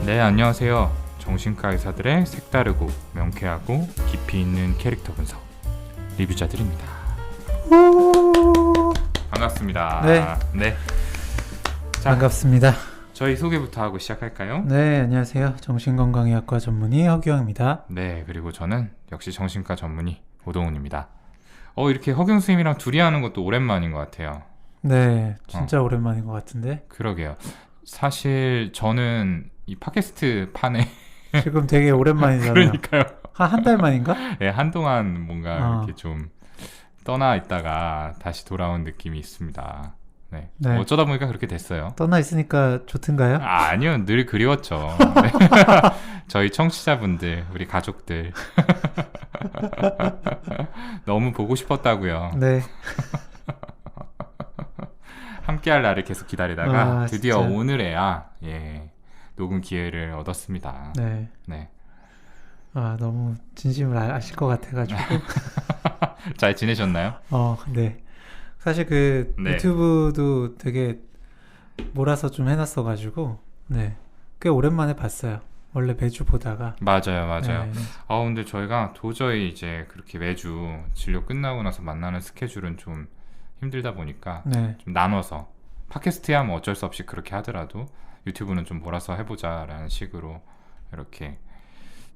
네, 안녕하세요. 정신과 의사들의 색다르고 명쾌하고 깊이 있는 캐릭터 분석 리뷰자들입니다. 반갑습니다. 네. 자, 반갑습니다. 저희 소개부터 하고 시작할까요? 네, 안녕하세요. 정신건강의학과 전문의 허규영입니다. 네, 그리고 저는 역시 정신과 전문의 오동훈입니다. 이렇게 허경 선생님이랑 둘이 하는 것도 오랜만인 것 같아요. 네, 진짜 오랜만인 것 같은데. 그러게요. 사실 저는 이 팟캐스트 판에 지금 되게 오랜만이잖아요. 그러니까요. 한 달 만인가? 네, 한동안 뭔가 이렇게 좀 떠나 있다가 다시 돌아온 느낌이 있습니다. 네. 네. 어쩌다 보니까 그렇게 됐어요. 떠나 있으니까 좋든가요? 아니요, 늘 그리웠죠. 네. 저희 청취자분들, 우리 가족들 너무 보고 싶었다고요. 네. 함께할 날을 계속 기다리다가 드디어 진짜. 오늘에야 녹음 기회를 얻었습니다. 네. 네. 너무 진심을 아실 것 같아가지고. 잘 지내셨나요? 네. 사실 네. 유튜브도 되게 몰아서 좀 해놨어가지고, 네. 꽤 오랜만에 봤어요. 원래 매주 보다가. 맞아요. 네. 근데 저희가 도저히 이제 그렇게 매주 진료 끝나고 나서 만나는 스케줄은 좀 힘들다 보니까 네. 좀 나눠서 팟캐스트야 뭐 어쩔 수 없이 그렇게 하더라도 유튜브는 좀 몰아서 해보자라는 식으로 이렇게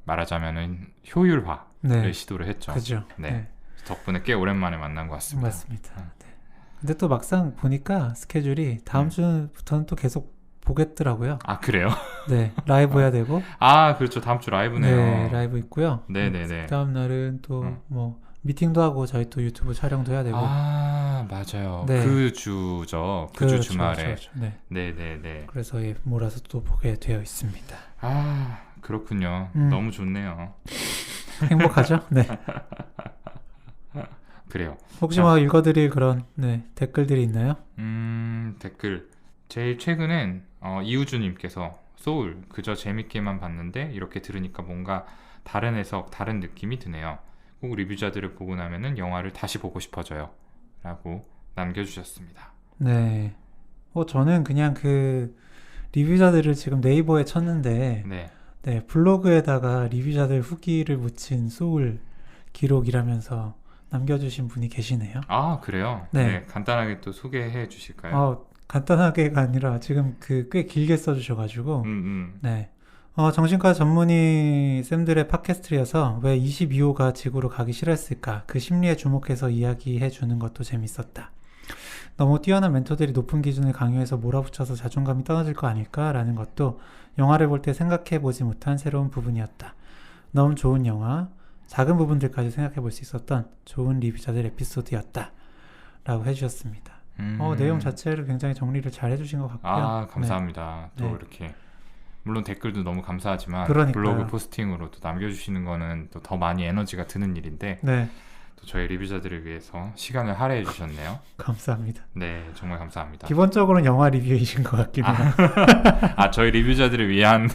말하자면은 효율화를 네. 시도를 했죠. 그죠. 네. 덕분에 꽤 오랜만에 만난 것 같습니다. 맞습니다. 네. 근데 또 막상 보니까 스케줄이 다음 주부터는 또 계속 보겠더라고요. 아, 그래요? 네, 라이브 해야 되고. 그렇죠. 다음 주 라이브네요. 네, 라이브 있고요. 네네네. 다음 날은 또 뭐 미팅도 하고 저희 또 유튜브 촬영도 해야 되고. 맞아요. 네. 그 주죠. 그 주 주말에. 그렇죠. 네. 네네네. 그래서 몰아서 또 보게 되어 있습니다. 그렇군요. 너무 좋네요. 행복하죠? 네. 그래요. 혹시 뭐 읽어드릴 그런 댓글들이 있나요? 댓글. 제일 최근엔 이우주님께서 소울 그저 재밌게만 봤는데 이렇게 들으니까 뭔가 다른 해석, 다른 느낌이 드네요. 꼭 리뷰자들을 보고 나면은 영화를 다시 보고 싶어져요. 라고 남겨주셨습니다. 네. 저는 그냥 그 리뷰자들을 지금 네이버에 쳤는데 네, 블로그에다가 리뷰자들 후기를 묻힌 소울 기록이라면서 남겨주신 분이 계시네요. 그래요? 네. 간단하게 또 소개해 주실까요? 간단하게가 아니라 지금 꽤 길게 써주셔가지고 네. 정신과 전문의 쌤들의 팟캐스트여서 왜 22호가 지구로 가기 싫었을까? 그 심리에 주목해서 이야기해 주는 것도 재밌었다. 너무 뛰어난 멘토들이 높은 기준을 강요해서 몰아붙여서 자존감이 떨어질 거 아닐까라는 것도 영화를 볼 때 생각해 보지 못한 새로운 부분이었다. 너무 좋은 영화, 작은 부분들까지 생각해 볼 수 있었던 좋은 리뷰자들 에피소드였다. 라고 해주셨습니다. 내용 자체를 굉장히 정리를 잘 해주신 것 같고요. 감사합니다. 네. 또 이렇게 물론 댓글도 너무 감사하지만 그러니까요. 블로그 포스팅으로 또 남겨주시는 거는 또 더 많이 에너지가 드는 일인데 네. 또 저희 리뷰자들을 위해서 시간을 할애해 주셨네요. 감사합니다. 네, 정말 감사합니다. 기본적으로는 영화 리뷰이신 것 같긴 해요. 저희 리뷰자들을 위한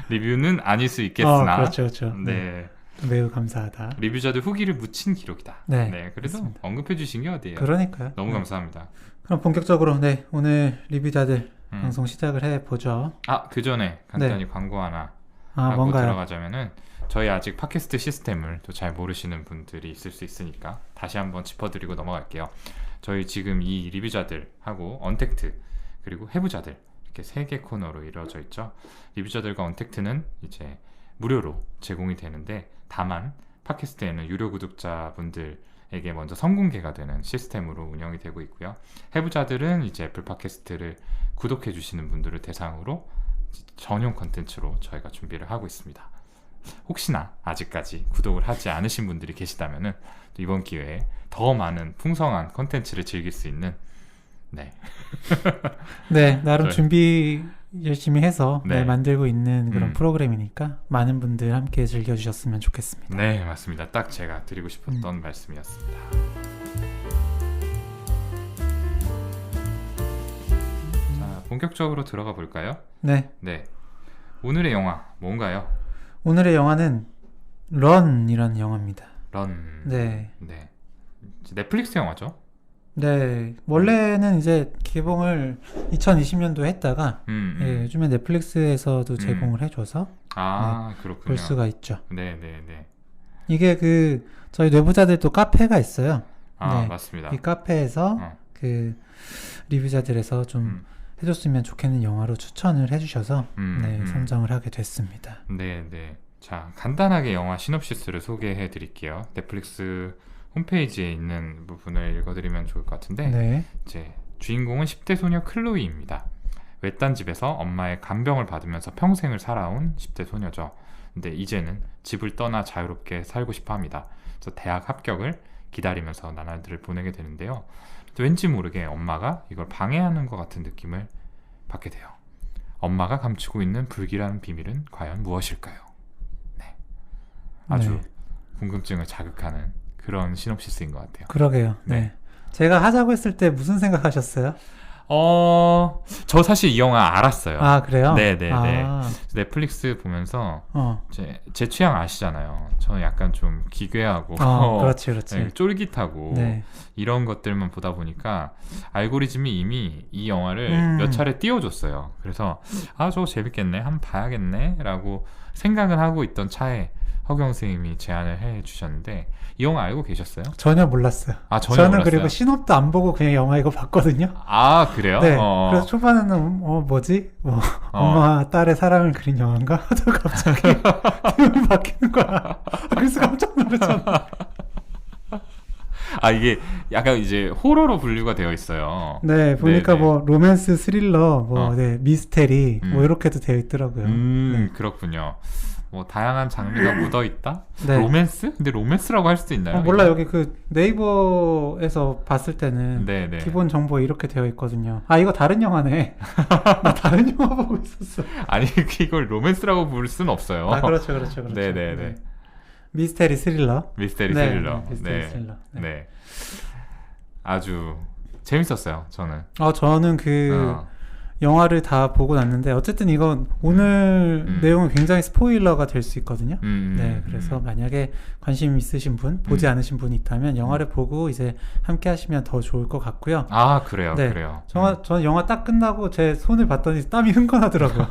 리뷰는 아닐 수 있겠으나 그렇죠. 네. 매우 감사하다. 리뷰자들 후기를 묻힌 기록이다. 네, 그래서 맞습니다. 언급해 주신 게 어디예요? 그러니까요. 너무 감사합니다. 그럼 본격적으로 오늘 리뷰자들 방송 시작을 해보죠. 그 전에 간단히 광고 하나 하고 뭔가요? 들어가자면은 저희 아직 팟캐스트 시스템을 또 잘 모르시는 분들이 있을 수 있으니까 다시 한번 짚어드리고 넘어갈게요. 저희 지금 이 리뷰자들하고 언택트 그리고 해부자들 이렇게 3개 코너로 이루어져 있죠. 리뷰자들과 언택트는 이제 무료로 제공이 되는데 다만 팟캐스트에는 유료 구독자분들에게 먼저 선공개가 되는 시스템으로 운영이 되고 있고요. 해부자들은 이제 애플 팟캐스트를 구독해 주시는 분들을 대상으로 전용 컨텐츠로 저희가 준비를 하고 있습니다. 혹시나 아직까지 구독을 하지 않으신 분들이 계시다면은 이번 기회에 더 많은 풍성한 컨텐츠를 즐길 수 있는 나름 준비 열심히 해서 만들고 있는 그런 프로그램이니까 많은 분들 함께 즐겨주셨으면 좋겠습니다. 네, 맞습니다. 딱 제가 드리고 싶었던 말씀이었습니다. 자, 본격적으로 들어가 볼까요? 네. 오늘의 영화 뭔가요? 오늘의 영화는 런이라는 영화입니다. 런. 네. 넷플릭스 영화죠? 네, 원래는 이제 개봉을 2020년도에 했다가 예, 요즘에 넷플릭스에서도 제공을 해줘서 그렇군요. 볼 수가 있죠. 네네네. 이게 저희 뇌부자들도 카페가 있어요. 맞습니다. 이 카페에서 그 리뷰자들에서 좀 해줬으면 좋겠는 영화로 추천을 해주셔서 선정을 하게 됐습니다. 네네. 자, 간단하게 영화 시놉시스를 소개해 드릴게요. 넷플릭스 홈페이지에 있는 부분을 읽어드리면 좋을 것 같은데 이제 주인공은 10대 소녀 클로이입니다. 외딴 집에서 엄마의 간병을 받으면서 평생을 살아온 10대 소녀죠. 근데 이제는 집을 떠나 자유롭게 살고 싶어 합니다. 그래서 대학 합격을 기다리면서 나날들을 보내게 되는데요. 또 왠지 모르게 엄마가 이걸 방해하는 것 같은 느낌을 받게 돼요. 엄마가 감추고 있는 불길한 비밀은 과연 무엇일까요? 아주 궁금증을 자극하는 그런 시놉시스인 것 같아요. 그러게요. 제가 하자고 했을 때 무슨 생각하셨어요? 저 사실 이 영화 알았어요. 그래요? 네네네. 넷플릭스 보면서 제 취향 아시잖아요. 저는 약간 좀 기괴하고 그렇지. 쫄깃하고 이런 것들만 보다 보니까 알고리즘이 이미 이 영화를 몇 차례 띄워줬어요. 그래서 저거 재밌겠네, 한번 봐야겠네 라고 생각을 하고 있던 차에 허경 선생님이 제안을 해주셨는데 이 영화 알고 계셨어요? 전혀 몰랐어요. 저는 몰랐어요? 그리고 신업도 안 보고 그냥 영화 이거 봤거든요. 그래요? 네. 그래서 초반에는 뭐지? 엄마 딸의 사랑을 그린 영화인가? 하다가 갑자기 내용이 바뀌는 거야. 그래서 깜짝 놀랐잖아. 이게 약간 이제 호러로 분류가 되어 있어요. 네, 보니까 로맨스, 스릴러, 미스테리 이렇게도 되어 있더라고요. 그렇군요. 다양한 장르가 묻어 있다? 로맨스? 근데 로맨스라고 할 수도 있나요? 몰라. 여기 네이버에서 봤을 때는 기본 정보 이렇게 되어 있거든요. 이거 다른 영화네. 나 다른 영화 보고 있었어. 아니, 이걸 로맨스라고 부를 수는 없어요. 그렇죠. 네네네. 미스테리 스릴러. 미스테리 스릴러. 네. 아주 재밌었어요, 저는. 저는 영화를 다 보고 났는데 어쨌든 이건 오늘 내용은 굉장히 스포일러가 될 수 있거든요. 그래서 만약에 관심 있으신 분, 보지 않으신 분이 있다면 영화를 보고 이제 함께 하시면 더 좋을 것 같고요. 그래요. 그래요. 저는 영화 딱 끝나고 제 손을 봤더니 땀이 흥건하더라고요.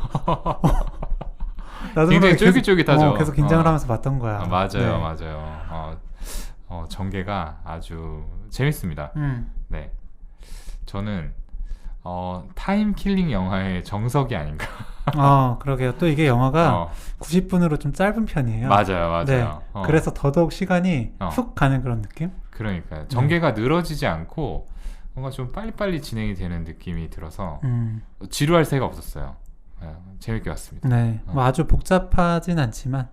나도 굉장히 쫄깃쫄깃하죠. 계속 긴장을 하면서 봤던 거야. 맞아요. 전개가 아주 재밌습니다. 네. 저는 타임킬링 영화의 정석이 아닌가. 그러게요. 또 이게 영화가 90분으로 좀 짧은 편이에요. 맞아요. 그래서 더더욱 시간이 훅 가는 그런 느낌? 그러니까요. 전개가 늘어지지 않고 뭔가 좀 빨리빨리 진행이 되는 느낌이 들어서 지루할 새가 없었어요. 재밌게 봤습니다. 아주 복잡하진 않지만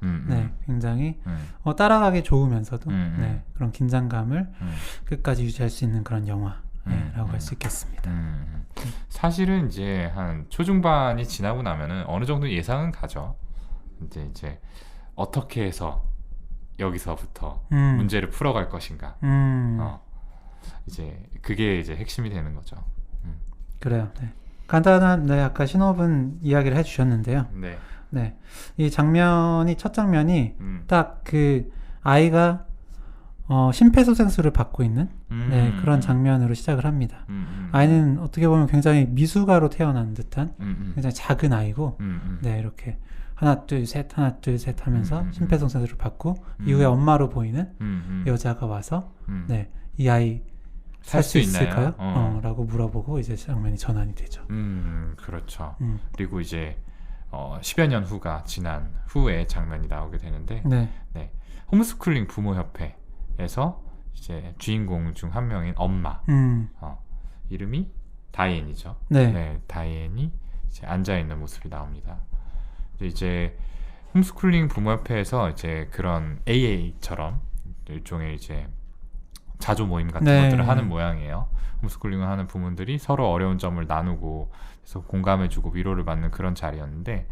굉장히 따라가기 좋으면서도 그런 긴장감을 끝까지 유지할 수 있는 그런 영화. 라고 할 수 있겠습니다. 사실은 이제 한 초중반이 지나고 나면은 어느 정도 예상은 가죠. 이제 어떻게 해서 여기서부터 문제를 풀어갈 것인가. 이제 그게 이제 핵심이 되는 거죠. 그래요. 간단한 아까 신호분 이야기를 해주셨는데요. 이 장면이 첫 장면이 딱 아이가 심폐소생술을 받고 있는 그런 장면으로 시작을 합니다. 아이는 어떻게 보면 굉장히 미숙아로 태어난 듯한 굉장히 작은 아이고 이렇게 하나 둘 셋 하면서 심폐소생술을 받고 이후에 엄마로 보이는 여자가 와서 이 아이 살 수 있을까요? 라고 물어보고 이제 장면이 전환이 되죠. 그렇죠. 그리고 이제 10여 년 후가 지난 후에 장면이 나오게 되는데 홈스쿨링 부모협회에서 이제 주인공 중 한 명인 엄마 이름이 다이앤이죠. 다이앤이 이제 앉아있는 모습이 나옵니다. 이제 홈스쿨링 부모협회에서 이제 그런 AA처럼 일종의 이제 자조 모임 같은 것들을 하는 모양이에요. 홈스쿨링을 하는 부모들이 서로 어려운 점을 나누고 그래서 공감해주고 위로를 받는 그런 자리였는데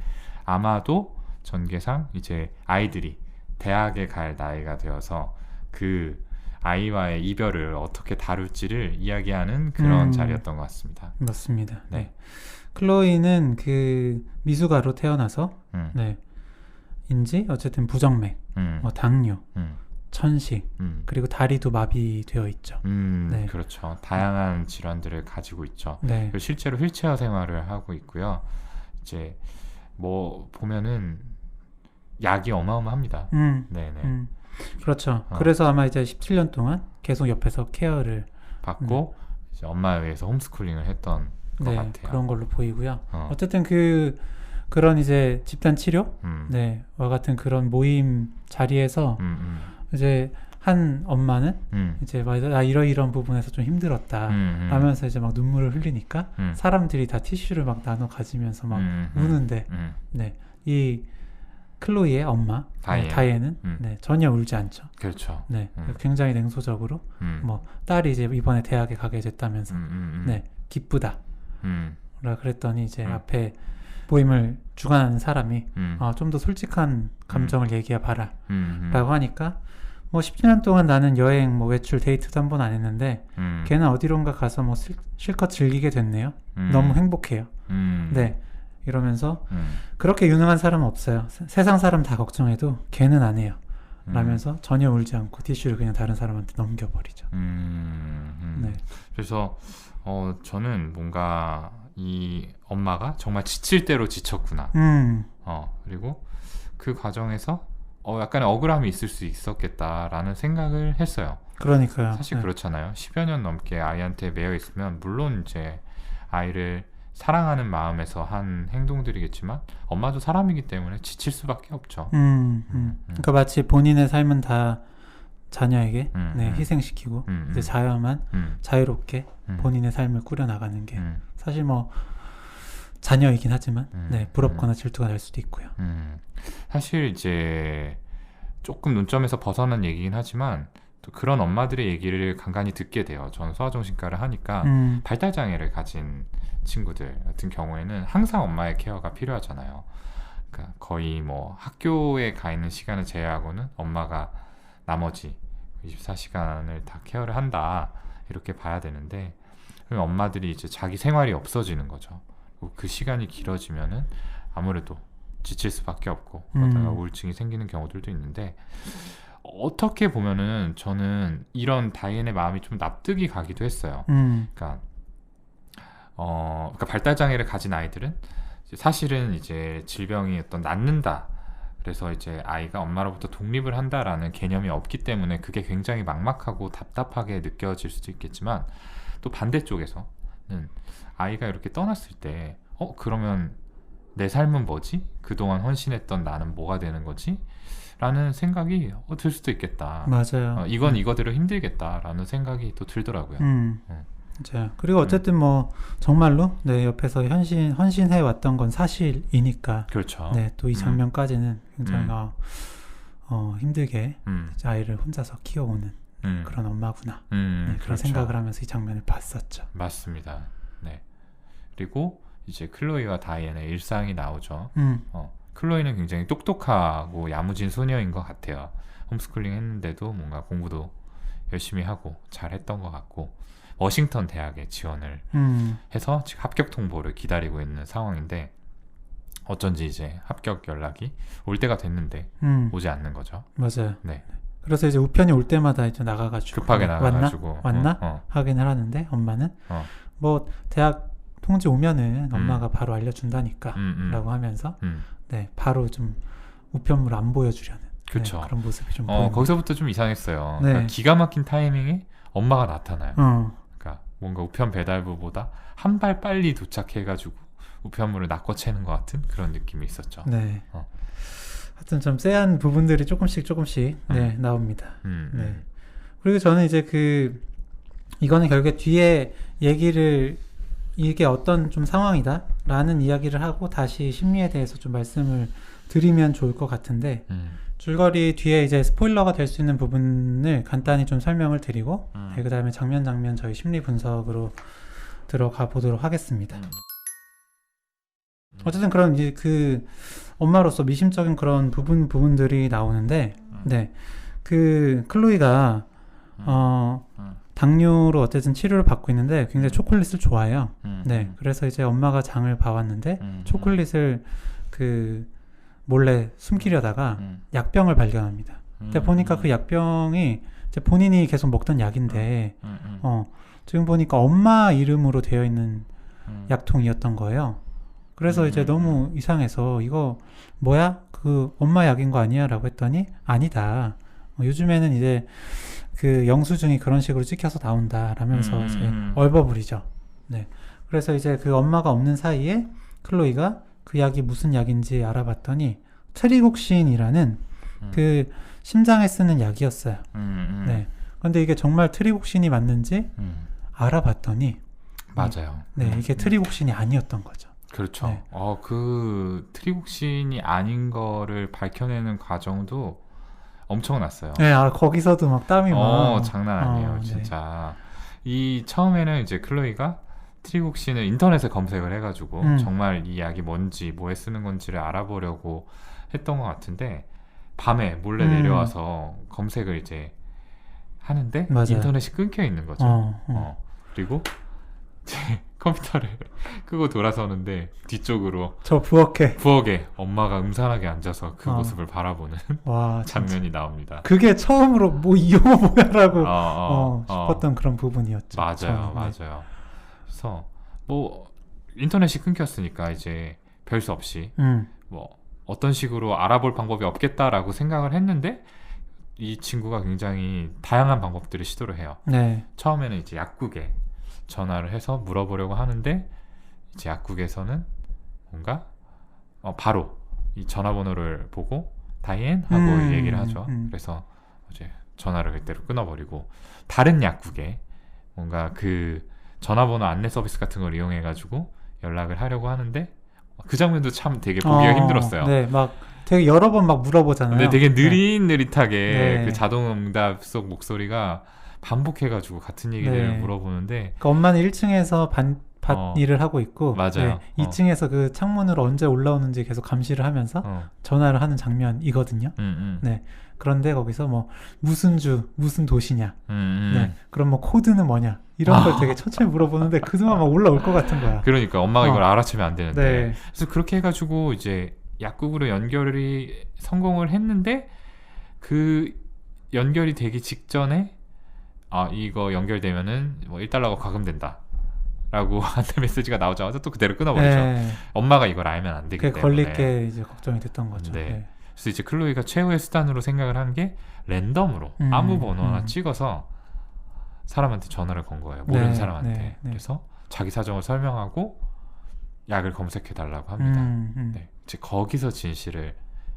아마도 전개상 이제 아이들이 대학에 갈 나이가 되어서 그 아이와의 이별을 어떻게 다룰지를 이야기하는 그런 자리였던 것 같습니다. 맞습니다. 클로이는 그 미숙아로 태어나서 어쨌든 부정맥, 당뇨, 천식, 그리고 다리도 마비되어 있죠. 네. 그렇죠. 다양한 질환들을 가지고 있죠. 네. 그리고 실제로 휠체어 생활을 하고 있고요. 이제 뭐 보면은 약이 어마어마합니다. 네네. 그렇죠. 그래서 아마 이제 17년 동안 계속 옆에서 케어를 받고 이제 엄마에 의해서 홈스쿨링을 했던 것 네, 같아요. 그런 걸로 보이고요. 어쨌든 그런 이제 집단 치료, 네, 와 같은 그런 모임 자리에서 이제 한 엄마는 이제 나 이런 부분에서 좀 힘들었다 하면서 이제 막 눈물을 흘리니까 사람들이 다 티슈를 막 나눠 가지면서 막 우는데, 네, 이 클로이의 엄마 다이앤은 네, 전혀 울지 않죠. 그렇죠. 네, 굉장히 냉소적으로 뭐 딸이 이제 이번에 대학에 가게 됐다면서 네, 기쁘다. 라 그랬더니 이제 앞에 모임을 주관하는 사람이 좀 더 솔직한 감정을 얘기해 봐라 라고 하니까 뭐 17년 동안 나는 여행 뭐 외출 데이트도 한 번 안 했는데 걔는 어디론가 가서 뭐 실컷 즐기게 됐네요. 너무 행복해요. 네, 이러면서 그렇게 유능한 사람은 없어요. 세상 사람 다 걱정해도 걔는 안 해요 라면서 전혀 울지 않고 티슈를 그냥 다른 사람한테 넘겨버리죠. 네. 그래서 저는 뭔가 이 엄마가 정말 지칠 대로 지쳤구나. 그리고 그 과정에서 약간의 억울함이 있을 수 있었겠다라는 생각을 했어요. 그러니까요. 사실 그렇잖아요. 10여 년 넘게 아이한테 매여 있으면 물론 이제 아이를 사랑하는 마음에서 한 행동들이겠지만 엄마도 사람이기 때문에 지칠 수밖에 없죠. 그러니까 마치 본인의 삶은 다 자녀에게 네, 희생시키고 이제 자녀만 자유롭게 본인의 삶을 꾸려나가는 게 사실 뭐 자녀이긴 하지만 네, 부럽거나 질투가 날 수도 있고요. 사실 이제 조금 논점에서 벗어난 얘기긴 하지만 또 그런 엄마들의 얘기를 간간히 듣게 돼요. 저는 소아정신과를 하니까 발달장애를 가진 친구들 같은 경우에는 항상 엄마의 케어가 필요하잖아요. 그러니까 거의 뭐 학교에 가 있는 시간을 제외하고는 엄마가 나머지 24시간을 다 케어를 한다 이렇게 봐야 되는데 그럼 엄마들이 이제 자기 생활이 없어지는 거죠. 그 시간이 길어지면은 아무래도 지칠 수밖에 없고 그러다가 우울증이 생기는 경우들도 있는데 어떻게 보면은 저는 이런 다이앤의 마음이 좀 납득이 가기도 했어요. 그러니까 발달장애를 가진 아이들은 사실은 이제 질병이 낫는다. 그래서 이제 아이가 엄마로부터 독립을 한다라는 개념이 없기 때문에 그게 굉장히 막막하고 답답하게 느껴질 수도 있겠지만 또 반대쪽에서는 아이가 이렇게 떠났을 때 그러면 내 삶은 뭐지? 그동안 헌신했던 나는 뭐가 되는 거지? 라는 생각이 들 수도 있겠다. 맞아요. 이건 이거대로 힘들겠다라는 생각이 또 들더라고요. 맞아요. 그리고 어쨌든 뭐 정말로 네, 옆에서 헌신해 왔던 건 사실이니까. 그렇죠. 네, 또 이 장면까지는 굉장히 힘들게 아이를 혼자서 키워오는 그런 엄마구나. 네, 그런 그렇죠. 생각을 하면서 이 장면을 봤었죠. 맞습니다. 네. 그리고 이제 클로이와 다이앤의 일상이 나오죠. 클로이는 굉장히 똑똑하고 야무진 소녀인 것 같아요. 홈스쿨링 했는데도 뭔가 공부도 열심히 하고 잘했던 것 같고 워싱턴 대학에 지원을 해서 지금 합격 통보를 기다리고 있는 상황인데 어쩐지 이제 합격 연락이 올 때가 됐는데 오지 않는 거죠. 맞아요. 네. 그래서 이제 우편이 올 때마다 이제 나가가지고 급하게 나가가지고 왔나? 확인을 하는데 엄마는 뭐 대학 통지 오면은 엄마가 바로 알려준다니까 라고 하면서 네, 바로 좀 우편물 안 보여주려는 그렇죠. 네, 그런 모습이 좀 보입니다. 거기서부터 좀 이상했어요. 네. 그러니까 기가 막힌 타이밍에 엄마가 나타나요. 그러니까 뭔가 우편 배달부보다 한 발 빨리 도착해가지고 우편물을 낚아채는 것 같은 그런 느낌이 있었죠. 네. 하여튼 좀 쎄한 부분들이 조금씩 네, 나옵니다. 네. 그리고 저는 이제 이거는 결국에 뒤에 얘기를 이게 어떤 좀 상황이다 라는 이야기를 하고 다시 심리에 대해서 좀 말씀을 드리면 좋을 것 같은데 줄거리 뒤에 이제 스포일러가 될 수 있는 부분을 간단히 좀 설명을 드리고 네, 그 다음에 장면 저희 심리 분석으로 들어가 보도록 하겠습니다. 어쨌든 그런 이제 엄마로서 미심적인 그런 부분들이 나오는데 네, 클로이가 당뇨로 어쨌든 치료를 받고 있는데 굉장히 초콜릿을 좋아해요. 네, 그래서 이제 엄마가 장을 봐왔는데 초콜릿을 몰래 숨기려다가 약병을 발견합니다. 근데 보니까 그 약병이 이제 본인이 계속 먹던 약인데 지금 보니까 엄마 이름으로 되어 있는 약통이었던 거예요. 그래서 이제 너무 이상해서 이거 뭐야? 그 엄마 약인 거 아니야? 라고 했더니 아니다. 요즘에는 이제 그 영수증이 그런 식으로 찍혀서 나온다 라면서 이제 얼버무리죠. 네. 그래서 이제 그 엄마가 없는 사이에 클로이가 그 약이 무슨 약인지 알아봤더니 트리곡신이라는 그 심장에 쓰는 약이었어요. 네. 근데 이게 정말 트리곡신이 맞는지 알아봤더니 맞아요. 네, 이게 트리곡신이 아니었던 거죠. 그렇죠. 네. 그 트리곡신이 아닌 거를 밝혀내는 과정도 엄청났어요. 네, 거기서도 막 땀이 막 장난 아니에요, 진짜. 이 처음에는 이제 클로이가 트리곡신을 인터넷에 검색을 해가지고 정말 이 약이 뭔지 뭐에 쓰는 건지를 알아보려고 했던 것 같은데 밤에 몰래 내려와서 검색을 이제 하는데 맞아요. 인터넷이 끊겨 있는 거죠. 그리고 제 컴퓨터를 끄고 돌아서는데 뒤쪽으로 저 부엌에 엄마가 음산하게 앉아서 그 모습을 바라보는 와, 장면이 나옵니다. 그게 처음으로 뭐 이 영화 뭐야라고 싶었던 그런 부분이었죠. 맞아요, 저는. 맞아요. 그래서 뭐 인터넷이 끊겼으니까 이제 별 수 없이 뭐 어떤 식으로 알아볼 방법이 없겠다라고 생각을 했는데 이 친구가 굉장히 다양한 방법들을 시도를 해요. 네. 처음에는 이제 약국에 전화를 해서 물어보려고 하는데 이제 약국에서는 뭔가 바로 이 전화번호를 보고 다이앤 하고 얘기를 하죠. 그래서 이제 전화를 그대로 끊어버리고 다른 약국에 뭔가 그 전화번호 안내 서비스 같은 걸 이용해가지고 연락을 하려고 하는데 그 장면도 참 되게 보기가 힘들었어요. 네, 막 되게 여러 번 막 물어보잖아요. 근데 되게 느릿느릿하게 네. 그 자동응답 속 목소리가 반복해가지고 같은 얘기를 물어보는데 그 엄마는 1층에서 밭 일을 하고 있고 맞아요. 2층에서 그 창문으로 언제 올라오는지 계속 감시를 하면서 전화를 하는 장면이거든요. 네. 그런데 거기서 뭐 무슨 주, 무슨 도시냐, 네. 그럼 뭐 코드는 뭐냐 이런 걸 되게 천천히 물어보는데 그동안 막 올라올 것 같은 거야. 그러니까 엄마가 이걸 알아채면 안 되는데 네. 그래서 그렇게 해가지고 이제 약국으로 연결이 성공을 했는데 그 연결이 되기 직전에 이거 연결되면은 뭐 $1가 과금된다 라고 안내 메시지가 나오자마자 또 그대로 끊어버리죠. 네. 엄마가 이걸 알면 안 되기 때문에 걸릴 게 이제 걱정이 됐던 거죠. 네. 네. 그래서 이제 클로이가 최후의 수단으로 생각을 한 게 랜덤으로 아무 번호나 찍어서 사람한테 전화를 건 거예요. 모르는 사람한테. 그래서 자기 사정을 설명하고 약을 검색해 달라고 합니다. 네. 이제 거기서 진실을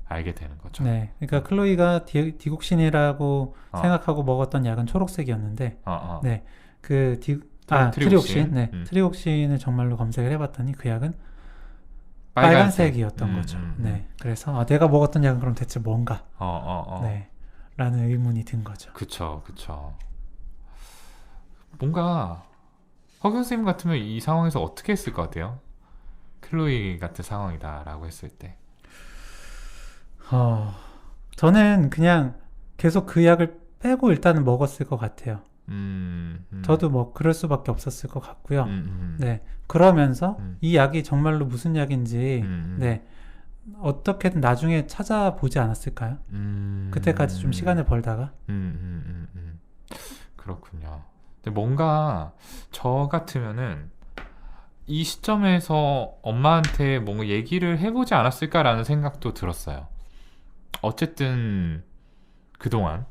알게 되는 거죠. 네, 그러니까 클로이가 디곡신이라고 생각하고 먹었던 약은 초록색이었는데, 네, 그 트리옥신, 네, 트리옥신을 정말로 검색을 해봤더니 그 약은 빨간색이었던 거죠. 네, 그래서 내가 먹었던 약은 그럼 대체 뭔가, 네, 라는 의문이 든 거죠. 그쵸. 뭔가 허경 선생님 같으면 이 상황에서 어떻게 했을 것 같아요? 클로이 같은 상황이다라고 했을 때. 저는 그냥 계속 그 약을 빼고 일단은 먹었을 것 같아요. 저도 뭐 그럴 수밖에 없었을 것 같고요. 네, 그러면서 이 약이 정말로 무슨 약인지 네, 어떻게든 나중에 찾아보지 않았을까요? 그때까지 좀 시간을 벌다가. 그렇군요. 근데 뭔가 저 같으면은 이 시점에서 엄마한테 뭔가 얘기를 해보지 않았을까라는 생각도 들었어요. 어쨌든 그동안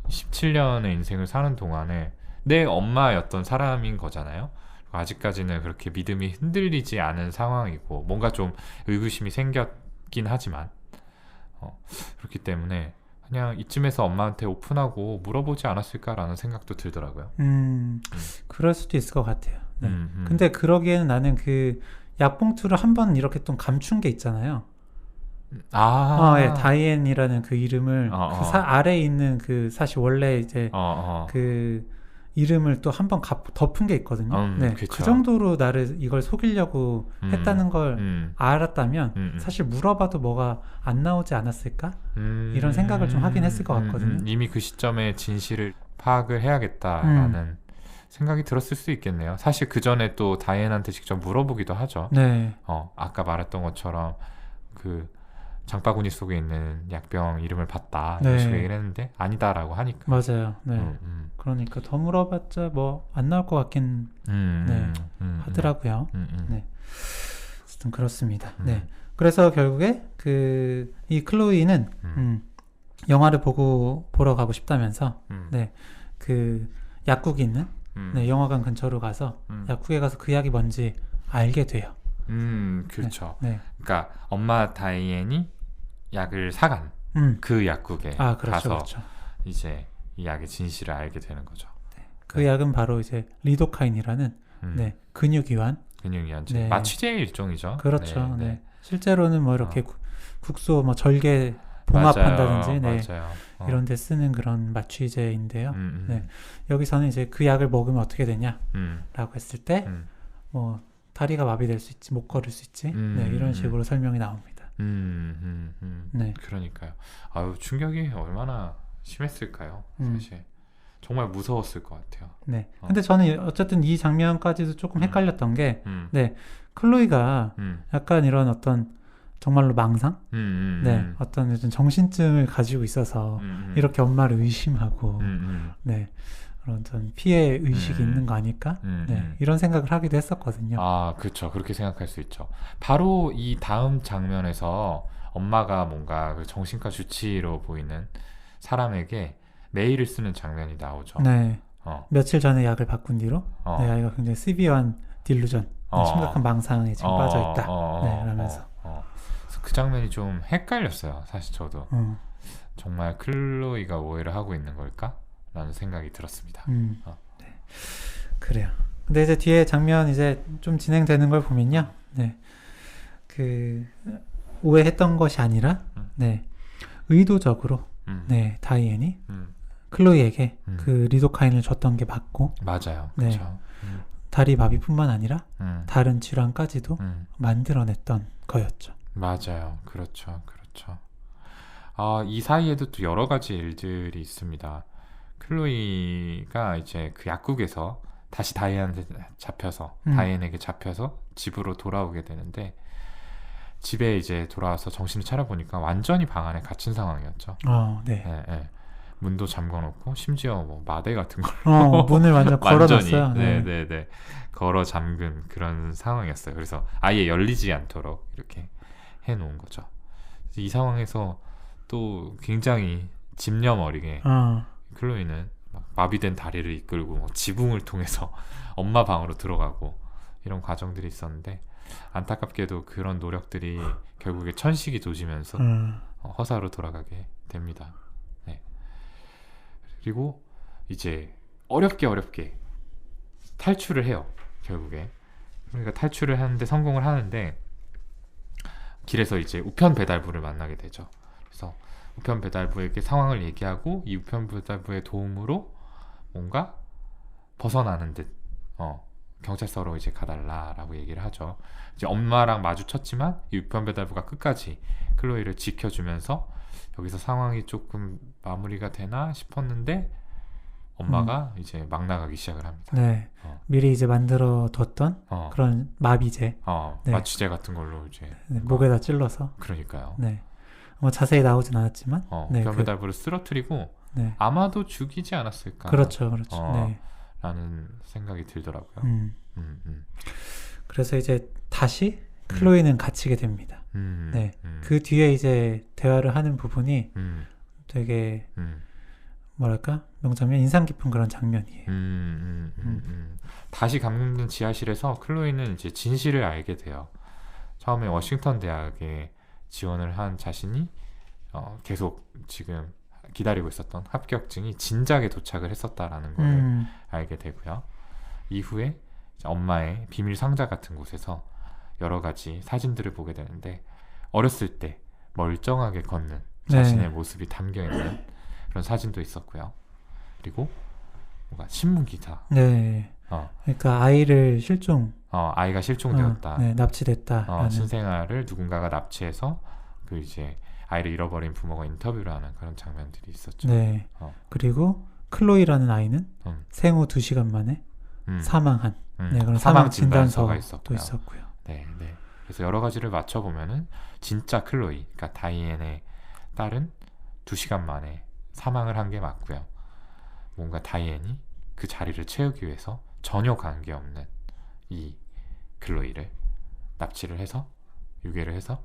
17년의 인생을 사는 동안에 내 엄마였던 사람인 거잖아요. 아직까지는 그렇게 믿음이 흔들리지 않은 상황이고 뭔가 좀 의구심이 생겼긴 하지만 그렇기 때문에 그냥 이쯤에서 엄마한테 오픈하고 물어보지 않았을까라는 생각도 들더라고요. 그럴 수도 있을 것 같아요. 네. 근데 그러기에는 나는 그 약봉투를 한번 이렇게 좀 감춘 게 있잖아요. 예, 다이앤이라는 그 이름을 그 아래에 있는 그 사실 원래 이제 그 이름을 또 한번 덮은 게 있거든요. 네, 그쵸. 그 정도로 나를 이걸 속이려고 했다는 걸 알았다면 사실 물어봐도 뭐가 안 나오지 않았을까? 이런 생각을 좀 하긴 했을 것 같거든요. 이미 그 시점에 진실을 파악을 해야겠다라는 생각이 들었을 수 있겠네요. 사실 그 전에 또 다이앤한테 직접 물어보기도 하죠. 네. 아까 말했던 것처럼 그 장바구니 속에 있는 약병 이름을 봤다. 네. 이런 식으로 얘기를 했는데 아니다라고 하니까. 맞아요. 네. 그러니까 더 물어봤자 뭐 안 나올 것 같긴 하더라고요. 네. 어쨌든 그렇습니다. 네. 그래서 결국에 이 클로이는 영화를 보러 가고 싶다면서 네. 그 약국이 있는 네, 영화관 근처로 가서 약국에 가서 그 약이 뭔지 알게 돼요. 그렇죠. 네. 그러니까 엄마 다이앤이 약을 사간 그 약국에 그렇죠, 가서 그렇죠. 이제 이 약의 진실을 알게 되는 거죠. 네. 그 약은 바로 이제 리도카인이라는 네, 근육이완 근육이완제 네. 마취제의 일종이죠. 그렇죠. 네. 실제로는 뭐 이렇게 국소 뭐 절개 봉합한다든지 맞아요. 이런 데 쓰는 그런 마취제인데요. 네. 여기서는 이제 그 약을 먹으면 어떻게 되냐라고 했을 때 뭐 다리가 마비될 수 있지, 못 걸을 수 있지. 네, 이런 식으로 설명이 나옵니다. 네. 그러니까요. 아유, 충격이 얼마나 심했을까요? 사실 정말 무서웠을 것 같아요. 네. 근데 저는 어쨌든 이 장면까지도 조금 헷갈렸던 게, 네, 클로이가 약간 이런 어떤 정말로 망상, 네, 어떤 정신증을 가지고 있어서 이렇게 엄마를 의심하고, 네. 그런 전 피해 의식이 있는 거 아닐까? 네, 이런 생각을 하기도 했었거든요. 그렇죠. 그렇게 생각할 수 있죠. 바로 이 다음 장면에서 엄마가 뭔가 그 정신과 주치의로 보이는 사람에게 메일을 쓰는 장면이 나오죠. 네. 며칠 전에 약을 바꾼 뒤로 내 아이가 굉장히 시비어한 딜루전, 심각한 망상에 지금 빠져 있다. 네, 라면서. 그래서 그 장면이 좀 헷갈렸어요. 사실 저도. 정말 클로이가 오해를 하고 있는 걸까? 라는 생각이 들었습니다. 네. 그래요. 근데 이제 뒤에 장면 이제 좀 진행되는 걸 보면요. 네. 그 오해했던 것이 아니라 네. 의도적으로 네, 다이앤이 클로이에게 그 리도카인을 줬던 게 맞고 맞아요. 네. 그렇죠. 다리 마비뿐만 아니라 다른 질환까지도 만들어냈던 거였죠. 맞아요. 그렇죠. 이 사이에도 또 여러 가지 일들이 있습니다. 클로이가 이제 그 약국에서 다시 다이앤에게 잡혀서 집으로 돌아오게 되는데, 집에 이제 돌아와서 정신을 차려보니까 완전히 방 안에 갇힌 상황이었죠. 네. 네. 문도 잠궈놓고 심지어 뭐 마대 같은 걸로 문을 완전 걸어놨어요. 네. 걸어 잠근 그런 상황이었어요. 그래서 아예 열리지 않도록 이렇게 해놓은 거죠. 이 상황에서 또 굉장히 집념 어리게 클로이는 막 마비된 다리를 이끌고 뭐 지붕을 통해서 엄마 방으로 들어가고 이런 과정들이 있었는데, 안타깝게도 그런 노력들이 결국에 천식이 도지면서 허사로 돌아가게 됩니다. 네. 그리고 이제 어렵게 탈출을 해요. 결국에 그러니까 탈출을 하는데 성공을 하는데, 길에서 이제 우편 배달부를 만나게 되죠. 그래서 우편 배달부에게 상황을 얘기하고 이 우편 배달부의 도움으로 뭔가 벗어나는 듯 경찰서로 이제 가달라라고 얘기를 하죠. 이제 엄마랑 마주쳤지만 이 우편 배달부가 끝까지 클로이를 지켜주면서 여기서 상황이 조금 마무리가 되나 싶었는데 엄마가 이제 막 나가기 시작을 합니다. 네. 미리 이제 만들어 뒀던 그런 마비제, 네. 마취제 같은 걸로 이제 목에다 찔러서. 그러니까요. 네. 뭐 자세히 나오진 않았지만 우편 배달부를 쓰러뜨리고 네. 아마도 죽이지 않았을까. 그렇죠. 네. 라는 생각이 들더라고요. 그래서 이제 다시 클로이는 갇히게 됩니다. 네. 그 뒤에 이제 대화를 하는 부분이 되게 뭐랄까 명장면, 인상 깊은 그런 장면이에요. 다시 감금된 지하실에서 클로이는 이제 진실을 알게 돼요. 처음에 워싱턴 대학에 지원을 한 자신이 계속 지금 기다리고 있었던 합격증이 진작에 도착을 했었다라는 걸 알게 되고요. 이후에 엄마의 비밀 상자 같은 곳에서 여러 가지 사진들을 보게 되는데, 어렸을 때 멀쩡하게 걷는 자신의 모습이 담겨있는 그런 사진도 있었고요. 그리고 뭔가 신문 기사. 네. 그러니까 아이를 아이가 실종되었다. 네, 납치됐다. 신생아를 누군가가 납치해서 그 이제 아이를 잃어버린 부모가 인터뷰를 하는 그런 장면들이 있었죠. 네. 그리고 클로이라는 아이는 생후 2시간 만에 사망한 그런 사망 진단서가 있었고요. 네. 그래서 여러 가지를 맞춰보면은 진짜 클로이, 그러니까 다이앤의 딸은 2시간 만에 사망을 한 게 맞고요. 뭔가 다이앤이 그 자리를 채우기 위해서 전혀 관계없는 이 클로이를 납치를 해서 유괴를 해서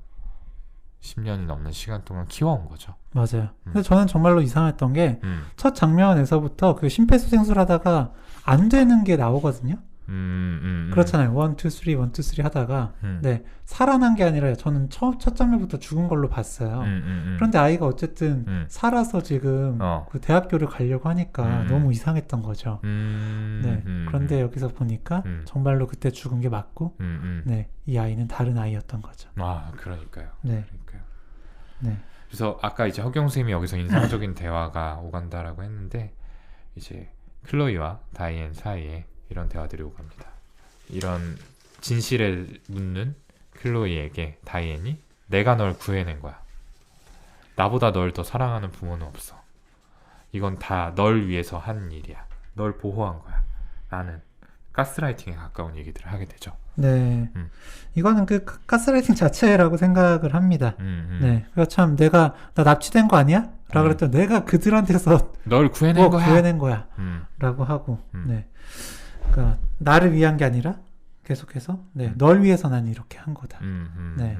10년이 넘는 시간 동안 키워온 거죠. 맞아요. 근데 저는 정말로 이상했던 게 첫 장면에서부터 그 심폐소생술 하다가 안 되는 게 나오거든요. 그렇잖아요. 1, 2, 3, 1, 2, 3 하다가 네, 살아난 게 아니라 저는 첫 장면부터 죽은 걸로 봤어요. 그런데 아이가 어쨌든 살아서 지금 그 대학교를 가려고 하니까 너무 이상했던 거죠. 네, 그런데 여기서 보니까 정말로 그때 죽은 게 맞고 네, 이 아이는 다른 아이였던 거죠. 아, 그러니까요. 네. 그러니까요. 네. 그래서 아까 이제 허경 선생님이 여기서 인상적인 대화가 오간다라고 했는데 이제 클로이와 다이앤 사이에 이런 대화들이 오갑니다. 이런 진실을 묻는 클로이에게 다이앤이 내가 널 구해낸 거야. 나보다 널 더 사랑하는 부모는 없어. 이건 다 널 위해서 한 일이야. 널 보호한 거야. 라는 가스라이팅에 가까운 얘기들을 하게 되죠. 네. 이거는 그 가스라이팅 자체라고 생각을 합니다. 네. 그러니까 참 나 납치된 거 아니야? 라고 그랬더니 내가 그들한테서 널 구해낸 거야. 구해낸 거야. 라고 하고. 네. 그러니까 나를 위한 게 아니라 계속해서 네, 널 위해서 난 이렇게 한 거다. 네.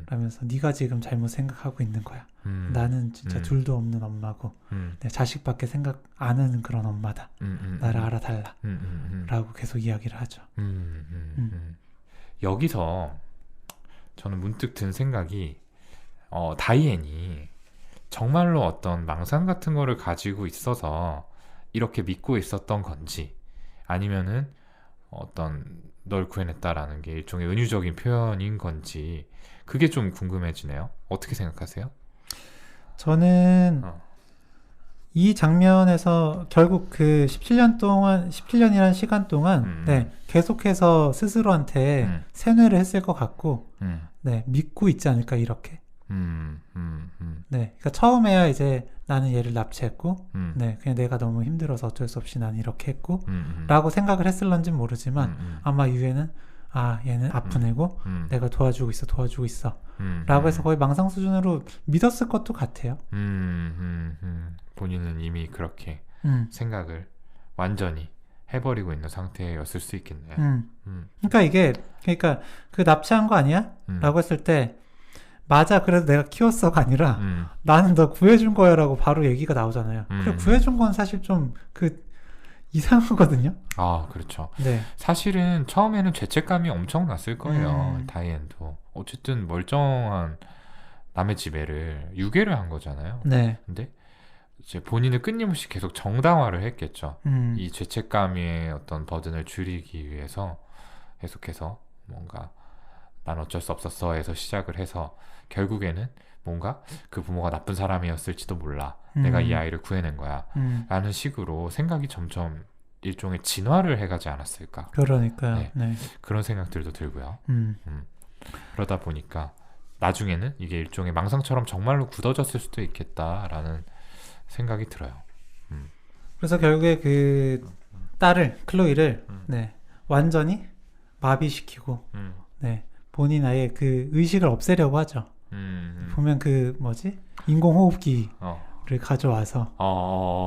라면서 네가 지금 잘못 생각하고 있는 거야. 나는 진짜 둘도 없는 엄마고 네, 자식밖에 생각 안 하는 그런 엄마다. 나를 알아달라. 라고 계속 이야기를 하죠. 여기서 저는 문득 든 생각이 다이앤이 정말로 어떤 망상 같은 거를 가지고 있어서 이렇게 믿고 있었던 건지 아니면은 어떤 널 구해냈다라는 게 일종의 은유적인 표현인 건지 그게 좀 궁금해지네요. 어떻게 생각하세요? 저는 이 장면에서 결국 그 17년이라는 시간 동안 네, 계속해서 스스로한테 세뇌를 했을 것 같고 네, 믿고 있지 않을까 이렇게. 네, 그러니까 처음에야 이제 나는 얘를 납치했고, 네, 그냥 내가 너무 힘들어서 어쩔 수 없이 나는 이렇게 했고, 라고 생각을 했을런지는 모르지만 아마 이후에는 얘는 아픈 애고 내가 도와주고 있어 라고 해서 거의 망상 수준으로 믿었을 것도 같아요. 본인은 이미 그렇게 생각을 완전히 해버리고 있는 상태였을 수 있겠네요. 그러니까 그 납치한 거 아니야? 라고 했을 때 맞아, 그래도 내가 키웠어가 아니라 나는 너 구해준 거야 라고 바로 얘기가 나오잖아요. 그래, 구해준 건 사실 좀 이상하거든요. 아, 그렇죠. 네. 사실은 처음에는 죄책감이 엄청 났을 거예요. 다이앤도. 어쨌든 멀쩡한 남의 집애를 유괴를 한 거잖아요. 네. 근데 이제 본인은 끊임없이 계속 정당화를 했겠죠. 이 죄책감의 어떤 버든을 줄이기 위해서 계속해서 뭔가 난 어쩔 수 없었어 해서 시작을 해서 결국에는 뭔가 그 부모가 나쁜 사람이었을지도 몰라. 내가 이 아이를 구해낸 거야. 라는 식으로 생각이 점점 일종의 진화를 해가지 않았을까. 그러니까요. 네. 네. 그런 생각들도 들고요. 그러다 보니까 나중에는 이게 일종의 망상처럼 정말로 굳어졌을 수도 있겠다라는 생각이 들어요. 그래서 결국에 그 딸을, 클로이를 네, 완전히 마비시키고 네, 본인 아예 그 의식을 없애려고 하죠. 보면 그 인공호흡기를 가져와서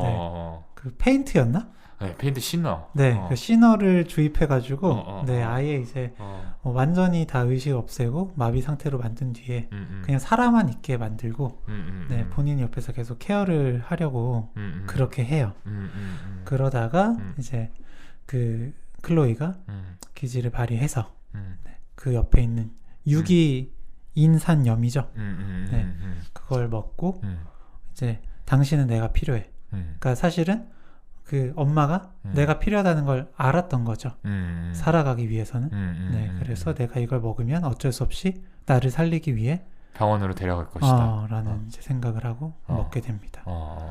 네, 그 페인트였나? 네, 페인트 시너. 네, 그 시너를 주입해가지고 네, 아예 이제 완전히 다 의식 없애고 마비 상태로 만든 뒤에 그냥 사람만 있게 만들고 네, 본인 옆에서 계속 케어를 하려고 그렇게 해요. 그러다가 이제 그 클로이가 기지를 발휘해서 네, 그 옆에 있는 유기인산염이죠. 네, 그걸 먹고 이제 당신은 내가 필요해. 그러니까 사실은 그 엄마가 내가 필요하다는 걸 알았던 거죠. 살아가기 위해서는. 네, 그래서 내가 이걸 먹으면 어쩔 수 없이 나를 살리기 위해 병원으로 데려갈 것이다. 라는 이제 생각을 하고 먹게 됩니다.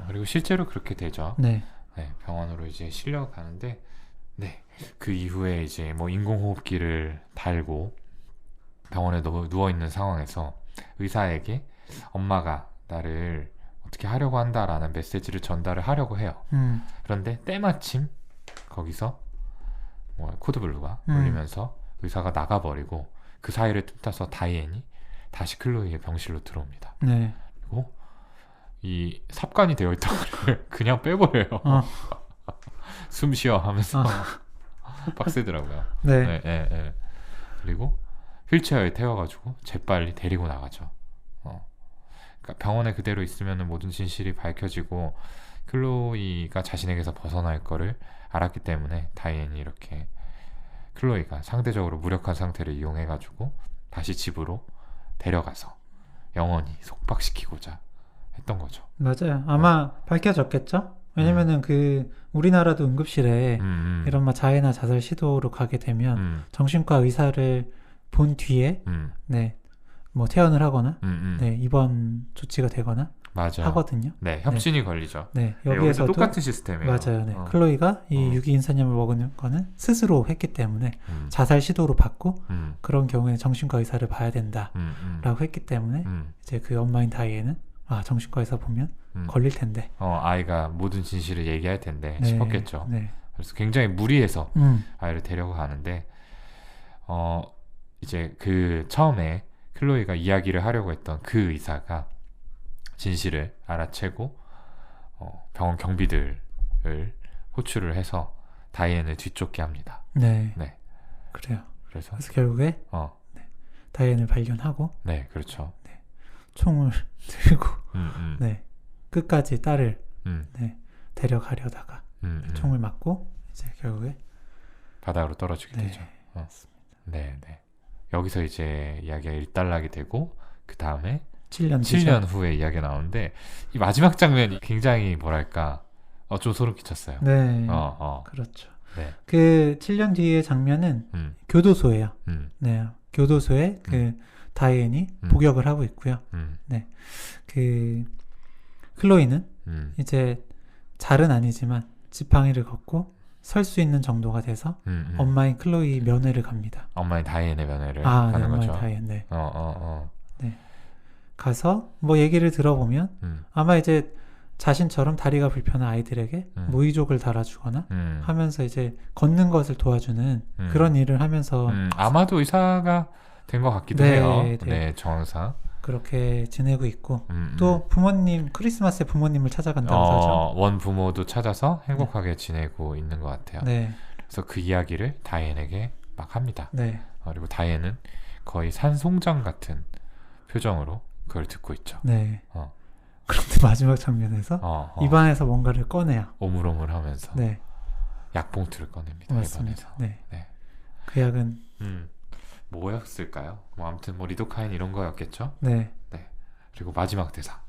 그리고 실제로 그렇게 되죠. 네. 네, 병원으로 이제 실려가는데, 네, 그 이후에 이제 뭐 인공호흡기를 달고 병원에 누워 있는 상황에서 의사에게 엄마가 나를 어떻게 하려고 한다라는 메시지를 전달을 하려고 해요. 그런데 때마침 거기서 코드블루가 울리면서 의사가 나가버리고 그 사이를 틈타서 다이앤이 다시 클로이의 병실로 들어옵니다. 네. 그리고 이 삽관이 되어 있던 걸 그냥 빼버려요. 숨 쉬어 하면서 빡세더라고요. 네. 네, 네, 네. 그리고 휠체어에 태워가지고 재빨리 데리고 나가죠. 그러니까 병원에 그대로 있으면 모든 진실이 밝혀지고 클로이가 자신에게서 벗어날 거를 알았기 때문에 다이앤이 이렇게 클로이가 상대적으로 무력한 상태를 이용해가지고 다시 집으로 데려가서 영원히 속박시키고자 했던 거죠. 맞아요. 아마 밝혀졌겠죠? 왜냐면은 그 우리나라도 응급실에 이런 막 자해나 자살 시도로 가게 되면 정신과 의사를 본 뒤에 네, 뭐 퇴원을 하거나 네, 입원 조치가 되거나 맞아요. 하거든요. 네, 협신이 걸리죠. 네, 네, 여기에서도 똑같은 시스템이에요. 맞아요. 네. 클로이가 이 유기인산염을 먹은 거는 스스로 했기 때문에 자살 시도로 받고 그런 경우에 정신과 의사를 봐야 된다라고 했기 때문에 이제 그 엄마인 다이앤은 정신과 의사 보면 걸릴 텐데 아이가 모든 진실을 얘기할 텐데 네, 싶었겠죠. 네. 그래서 굉장히 무리해서 아이를 데려가 가는데 이제 그 처음에 클로이가 이야기를 하려고 했던 그 의사가 진실을 알아채고 병원 경비들을 호출을 해서 다이앤을 뒤쫓게 합니다. 네. 네. 그래요. 그래서 결국에 네, 다이앤을 발견하고 네, 그렇죠. 네, 총을 들고 네, 끝까지 딸을 네, 데려가려다가 총을 맞고 이제 결국에 바닥으로 떨어지게 네, 되죠. 네, 네. 여기서 이제 이야기가 일단락이 되고 그 다음에 7년 후에 이야기가 나오는데 이 마지막 장면이 굉장히 뭐랄까 좀 소름 끼쳤어요. 네, 그렇죠. 네. 그 7년 뒤의 장면은 교도소예요. 네, 교도소에 그 다이앤이 복역을 하고 있고요. 네, 그 클로이는 이제 잘은 아니지만 지팡이를 걷고 설 수 있는 정도가 돼서 엄마인 클로이 면회를 갑니다. 엄마인 다이앤의 면회를 가는 네, 거죠. 엄마인 다이앤, 네. 네. 가서 뭐 얘기를 들어보면 아마 이제 자신처럼 다리가 불편한 아이들에게 모이족을 달아주거나 하면서 이제 걷는 것을 도와주는 그런 일을 하면서 아마도 의사가 된 것 같기도 네, 해요. 네. 네, 정황상. 그렇게 지내고 있고 또 부모님 크리스마스에 부모님을 찾아간다고 하죠. 원 부모도 찾아서 행복하게 지내고 있는 것 같아요. 네. 그래서 그 이야기를 다이앤에게 막 합니다. 네. 그리고 다이앤은 거의 산송장 같은 표정으로 그걸 듣고 있죠. 네. 그런데 마지막 장면에서 입안에서 뭔가를 꺼내요. 오물오물하면서 네. 약봉투를 꺼냅니다. 맞습니다. 입안에서. 네. 네. 그 약은 뭐였을까요? 뭐 아무튼 뭐 리도카인 이런 거였겠죠. 네. 네. 그리고 마지막 대사.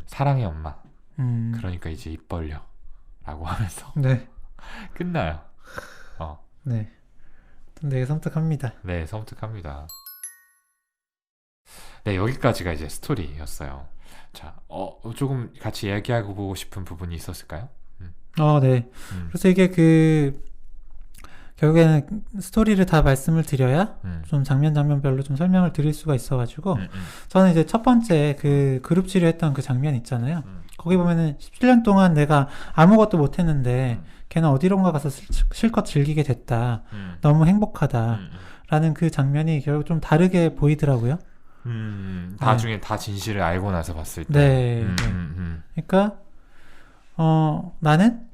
사랑해 엄마. 그러니까 이제 입 벌려. 라고 하면서 네. 끝나요. 네. 되게 섬뜩합니다. 네, 섬뜩합니다. 네, 여기까지가 이제 스토리였어요. 자, 조금 같이 이야기하고 보고 싶은 부분이 있었을까요? 네. 그래서 이게 결국에는 스토리를 다 말씀을 드려야 좀 장면별로 좀 설명을 드릴 수가 있어가지고 저는 이제 첫 번째 그 그룹 치료했던 그 장면 있잖아요. 거기 보면은 17년 동안 내가 아무것도 못했는데 걔는 어디론가 가서 실컷 즐기게 됐다. 너무 행복하다. 라는 그 장면이 결국 좀 다르게 보이더라고요. 나중에 다 진실을 알고 나서 봤을 때. 네. 그러니까 나는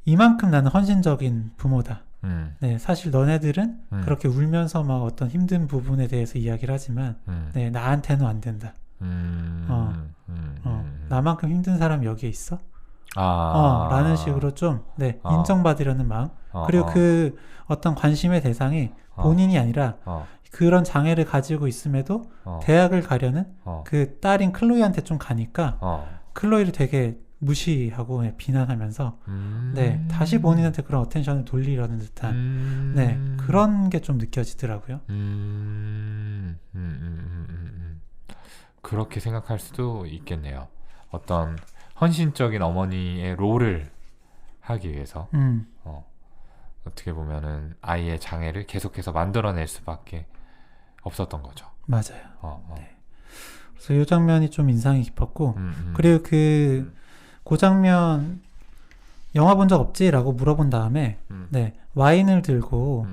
이만큼 나는 헌신적인 부모다. 네, 사실 너네들은 그렇게 울면서 막 어떤 힘든 부분에 대해서 이야기를 하지만 네, 나한테는 안 된다. 나만큼 힘든 사람이 여기에 있어? 라는 식으로 좀 네, 인정받으려는 마음. 그리고 그 어떤 관심의 대상이 본인이 아니라 그런 장애를 가지고 있음에도 대학을 가려는 그 딸인 클로이한테 좀 가니까 클로이를 되게 무시하고 비난하면서 네, 다시 본인한테 그런 어텐션을 돌리려는 듯한 네, 그런 게 좀 느껴지더라고요. 그렇게 생각할 수도 있겠네요. 어떤 헌신적인 어머니의 롤을 하기 위해서 어떻게 보면은 아이의 장애를 계속해서 만들어낼 수밖에 없었던 거죠. 맞아요. 네. 그래서 이 장면이 좀 인상이 깊었고 그리고 그 장면 영화 본 적 없지? 라고 물어본 다음에 네, 와인을 들고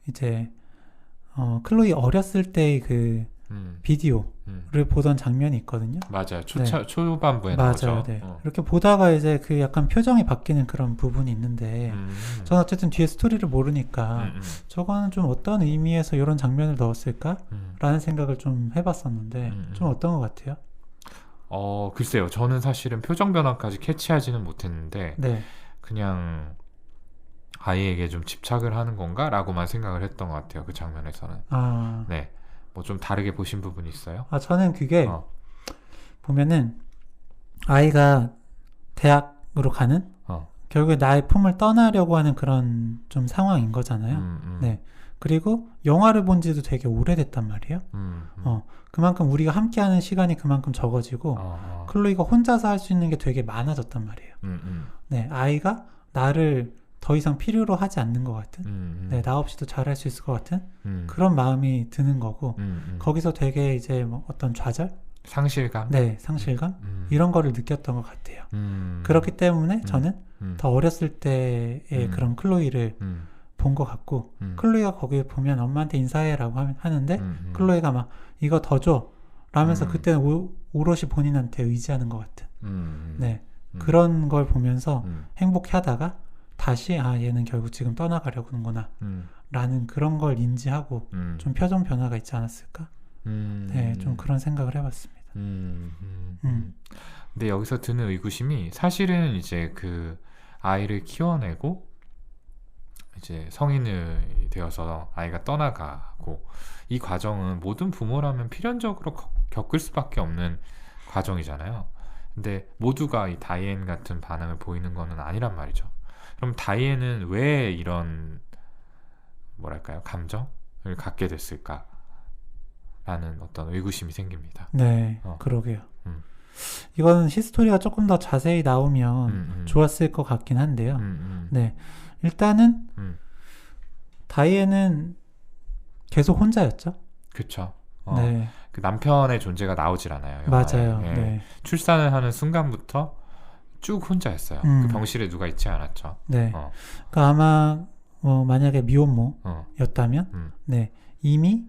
이제 클로이 어렸을 때의 그 비디오를 보던 장면이 있거든요. 맞아요. 네. 초반부에 맞아요. 나오죠. 네. 이렇게 보다가 이제 그 약간 표정이 바뀌는 그런 부분이 있는데 저는 어쨌든 뒤에 스토리를 모르니까 저거는 좀 어떤 의미에서 이런 장면을 넣었을까? 라는 생각을 좀 해봤었는데 좀 어떤 것 같아요? 글쎄요. 저는 사실은 표정 변화까지 캐치하지는 못했는데 네. 그냥 아이에게 좀 집착을 하는 건가? 라고만 생각을 했던 것 같아요. 그 장면에서는. 아, 네. 뭐 좀 다르게 보신 부분이 있어요? 저는 그게 어, 보면은 아이가 대학으로 가는 어. 결국에 나의 품을 떠나려고 하는 그런 좀 상황인 거잖아요. 네. 그리고 영화를 본 지도 되게 오래됐단 말이에요. 그만큼 우리가 함께하는 시간이 그만큼 적어지고 클로이가 혼자서 할 수 있는 게 되게 많아졌단 말이에요. 네, 아이가 나를 더 이상 필요로 하지 않는 것 같은, 네, 나 없이도 잘할 수 있을 것 같은 그런 마음이 드는 거고, 거기서 되게 이제 뭐 어떤 좌절, 상실감, 네, 상실감 이런 거를 느꼈던 것 같아요. 그렇기 때문에 저는 더 어렸을 때의 그런 클로이를 본 것 같고, 클로이가 거기에 보면 엄마한테 인사해라고 하는데 클로이가 막 이거 더 줘 라면서 그때는 오롯이 본인한테 의지하는 것 같은, 네, 그런 걸 보면서 행복해하다가 다시 얘는 결국 지금 떠나가려고 하는구나 라는 그런 걸 인지하고 좀 표정 변화가 있지 않았을까? 네, 좀 그런 생각을 해봤습니다. 근데 여기서 드는 의구심이 사실은 이제 그 아이를 키워내고 이제 성인이 되어서 아이가 떠나가고 이 과정은 모든 부모라면 필연적으로 겪을 수밖에 없는 과정이잖아요. 근데 모두가 이 다이앤 같은 반응을 보이는 거는 아니란 말이죠. 그럼 다이앤은 왜 이런 뭐랄까요? 감정을 갖게 됐을까? 라는 어떤 의구심이 생깁니다. 네, 그러게요. 이거는 히스토리가 조금 더 자세히 나오면 좋았을 것 같긴 한데요. 네, 일단은 다이앤은 계속 혼자였죠. 그쵸. 네, 그 남편의 존재가 나오질 않아요. 영화에. 맞아요. 예. 네, 출산을 하는 순간부터 쭉 혼자였어요. 그 병실에 누가 있지 않았죠. 네. 그러니까 아마 만약에 미혼모였다면, 네, 이미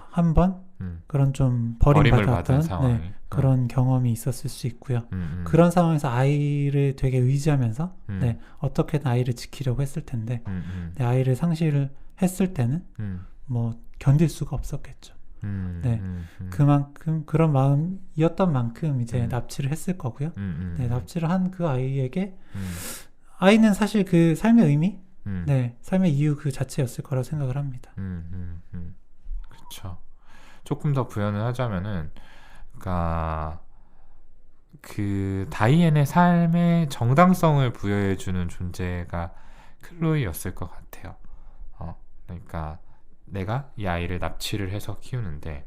한번 그런 좀 버림을 버림받았던 받은 상황이. 네, 그런 경험이 있었을 수 있고요. 그런 상황에서 아이를 되게 의지하면서 네, 어떻게든 아이를 지키려고 했을 텐데 네, 아이를 상실을 했을 때는 뭐 견딜 수가 없었겠죠. 네, 그만큼 그런 마음이었던 만큼 이제 납치를 했을 거고요. 네, 납치를 한 그 아이에게 아이는 사실 그 삶의 의미, 네, 삶의 이유 그 자체였을 거라고 생각을 합니다. 그렇죠. 조금 더 부연을 하자면은, 그러니까 그 다이앤의 삶의 정당성을 부여해주는 존재가 클로이였을 것 같아요. 그러니까 내가 이 아이를 납치를 해서 키우는데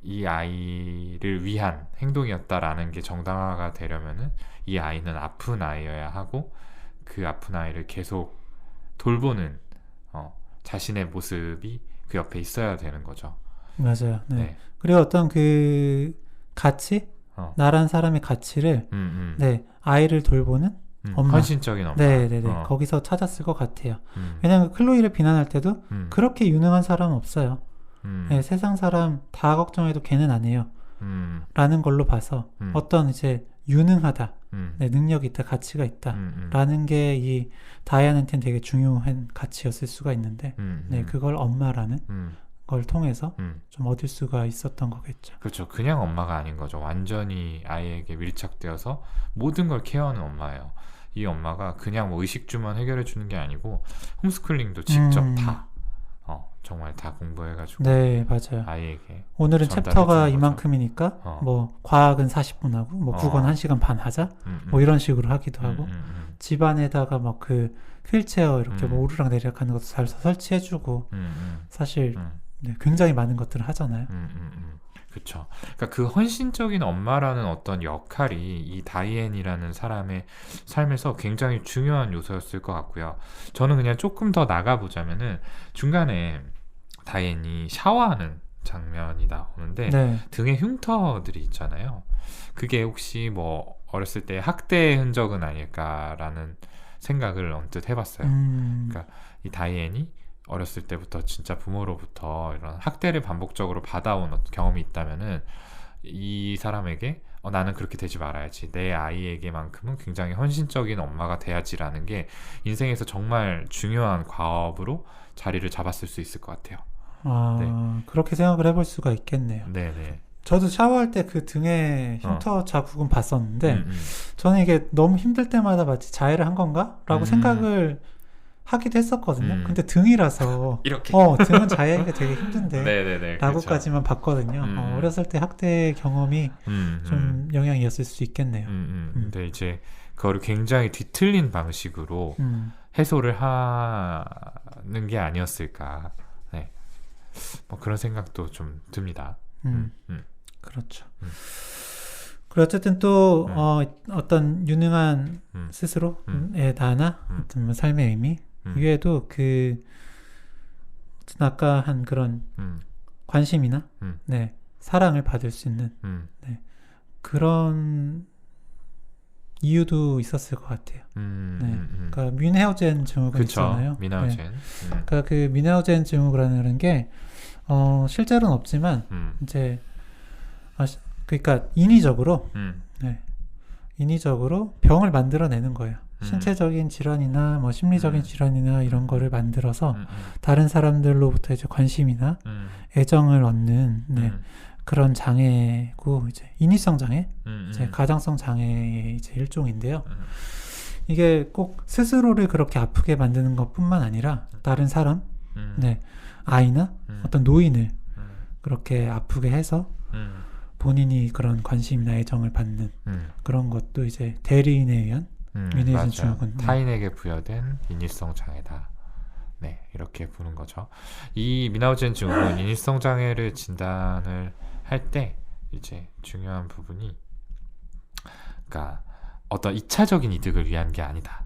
이 아이를 위한 행동이었다라는 게 정당화가 되려면은 이 아이는 아픈 아이여야 하고 그 아픈 아이를 계속 돌보는 자신의 모습이 그 옆에 있어야 되는 거죠. 맞아요. 네. 네. 그리고 어떤 그 가치, 나란 사람의 가치를 네, 아이를 돌보는 엄마, 헌신적인 엄마. 네네네, 거기서 찾았을 것 같아요. 왜냐하면 클로이를 비난할 때도 그렇게 유능한 사람은 없어요. 네, 세상 사람 다 걱정해도 걔는 안 해요. 라는 걸로 봐서 어떤 이제 유능하다, 네, 능력이 있다, 가치가 있다 라는 게 이 다이앤한테는 되게 중요한 가치였을 수가 있는데 네, 그걸 엄마라는 걸 통해서 좀 얻을 수가 있었던 거겠죠. 그렇죠. 그냥 엄마가 아닌 거죠. 완전히 아이에게 밀착되어서 모든 걸 케어하는 엄마예요. 이 엄마가 그냥 뭐 의식주만 해결해 주는 게 아니고 홈스쿨링도 직접 다 정말 다 공부해가지고 네, 맞아요. 아이에게 오늘은 전달해 챕터가 주는 거죠. 이만큼이니까 뭐 과학은 40분 하고 뭐 국어는 1시간 반 하자 뭐 이런 식으로 하기도 하고 집안에다가 막 그 휠체어 이렇게 뭐 오르락 내리락 하는 것도 잘 설치해주고 사실 네, 굉장히 많은 것들을 하잖아요. 그렇죠. 그러니까 그 헌신적인 엄마라는 어떤 역할이 이 다이앤이라는 사람의 삶에서 굉장히 중요한 요소였을 것 같고요. 저는 그냥 조금 더 나가보자면은 중간에 다이앤이 샤워하는 장면이 나오는데 네. 등에 흉터들이 있잖아요. 그게 혹시 뭐 어렸을 때 학대의 흔적은 아닐까라는 생각을 언뜻 해봤어요. 그러니까 이 다이앤이 어렸을 때부터 진짜 부모로부터 이런 학대를 반복적으로 받아온 어떤 경험이 있다면은 이 사람에게 나는 그렇게 되지 말아야지, 내 아이에게만큼은 굉장히 헌신적인 엄마가 돼야지라는 게 인생에서 정말 중요한 과업으로 자리를 잡았을 수 있을 것 같아요. 네. 그렇게 생각을 해볼 수가 있겠네요. 네네. 저도 샤워할 때 그 등에 흉터 자국은 봤었는데 저는 이게 너무 힘들 때마다 마치 자해를 한 건가? 라고 생각을 하기도 했었거든요. 근데 등이라서 이렇게 등은 자해하기가 되게 힘든데 네네네, 라고까지만 봤거든요. 어렸을 때 학대 경험이 좀 영향이었을 수 있겠네요. 근데 이제 그거를 굉장히 뒤틀린 방식으로 해소를 하는 게 아니었을까. 네. 뭐 그런 생각도 좀 듭니다. 그렇죠. 그리고 어쨌든 또 어떤 유능한 스스로의 나나 어떤 뭐 삶의 의미 이외에도 그 어쨌든 아까 한 그런 관심이나 네, 사랑을 받을 수 있는 네, 그런 이유도 있었을 것 같아요. 네. 그러니까 뮌헤어젠 증후군 있잖아요. 뮌헤어젠. 네. 그러니까 그 뮌헤어젠 증후군이라는 게 실제로는 없지만 이제 그러니까 인위적으로 네, 인위적으로 병을 만들어내는 거예요. 신체적인 질환이나 뭐 심리적인 질환이나 이런 거를 만들어서 다른 사람들로부터 이제 관심이나 애정을 얻는 네, 그런 장애고 이제 인위성 장애, 이제 가장성 장애의 이제 일종인데요. 이게 꼭 스스로를 그렇게 아프게 만드는 것뿐만 아니라 다른 사람, 네, 아이나 어떤 노인을 그렇게 아프게 해서 본인이 그런 관심이나 애정을 받는 그런 것도 이제 대리인에 의한 뮌헤어젠 증후군. 타인에게 부여된 인위성 장애다. 네, 이렇게 부는 거죠. 이 뮌헤어젠 증후군 인위성 장애를 진단을 할 때 이제 중요한 부분이, 그러니까 어떤 2차적인 이득을 위한 게 아니다.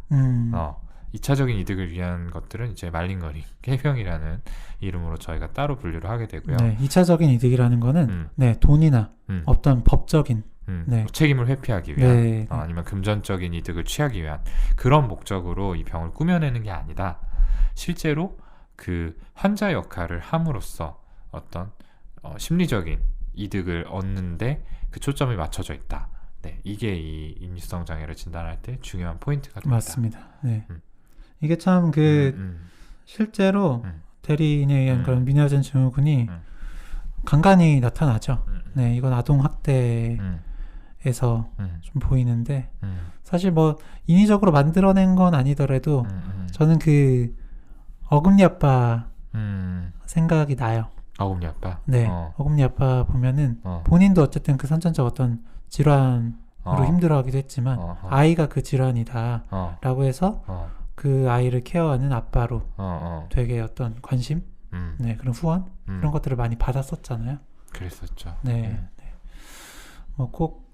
2차적인 이득을 위한 것들은 이제 말링거링, 쾌병이라는 이름으로 저희가 따로 분류를 하게 되고요. 네, 2차적인 이득이라는 거는 네, 돈이나 어떤 법적인 네. 책임을 회피하기 위한 네. 아니면 금전적인 이득을 취하기 위한 그런 목적으로 이 병을 꾸며내는 게 아니다. 실제로 그 환자 역할을 함으로써 어떤 심리적인 이득을 얻는데 그 초점이 맞춰져 있다. 네, 이게 이 인위성 장애를 진단할 때 중요한 포인트가 됩니다. 맞습니다. 네. 이게 참 실제로 대리인에 의한 그런 뮌헤어젠 증후군이 간간히 나타나죠. 네, 이건 아동 학대에서 좀 보이는데 사실 뭐 인위적으로 만들어낸 건 아니더라도 저는 그 어금니 아빠 생각이 나요. 어금니 아빠? 네, 어금니 아빠 보면은 본인도 어쨌든 그 선천적 어떤 질환으로 힘들어하기도 했지만 아이가 그 질환이다 라고 해서 그 아이를 케어하는 아빠로 되게 어떤 관심, 네, 그런 후원 그런 것들을 많이 받았었잖아요. 그랬었죠. 네, 네. 뭐 꼭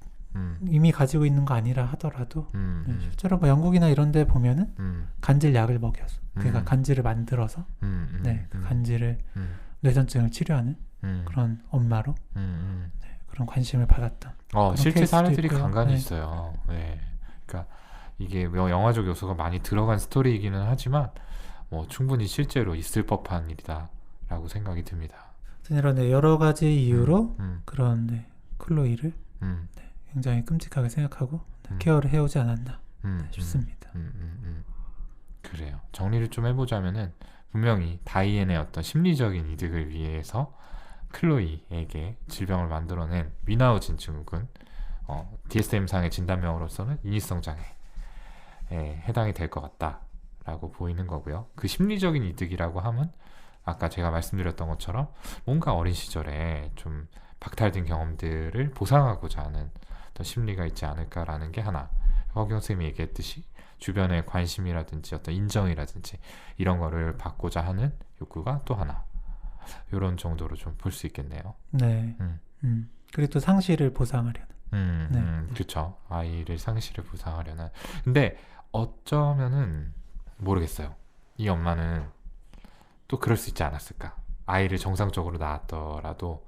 이미 가지고 있는 거 아니라 하더라도 네, 실제로 뭐 영국이나 이런 데 보면은 간질 약을 먹여서 그러니까 간질을 만들어서 네, 그 간질을 뇌전증을 치료하는 그런 엄마로 네, 그런 관심을 받았던 실제 사례들이 있고요. 간간히 네. 있어요. 네. 그러니까 이게 뭐 영화적 요소가 많이 들어간 스토리이기는 하지만 뭐 충분히 실제로 있을 법한 일이다라고 생각이 듭니다. 이런 네, 여러 가지 이유로 그런 네, 클로이를 네, 굉장히 끔찍하게 생각하고 케어를 해오지 않았나 싶습니다. 그래요. 정리를 좀 해보자면은 분명히 다이앤의 어떤 심리적인 이득을 위해서 클로이에게 질병을 만들어낸 뮌헤어젠 증후군, DSM-상의 진단명으로서는 인위성 장애에 해당이 될 것 같다라고 보이는 거고요. 그 심리적인 이득이라고 하면 아까 제가 말씀드렸던 것처럼 뭔가 어린 시절에 좀 박탈된 경험들을 보상하고자 하는 어떤 심리가 있지 않을까라는 게 하나, 허경 쌤이 얘기했듯이 주변의 관심이라든지 어떤 인정이라든지 이런 거를 받고자 하는 욕구가 또 하나, 이런 정도로 좀 볼 수 있겠네요. 네. 그리고 또 상실을 보상하려는. 그렇죠. 아이를 상실을 보상하려는. 근데 어쩌면은 모르겠어요. 이 엄마는 또 그럴 수 있지 않았을까? 아이를 정상적으로 낳았더라도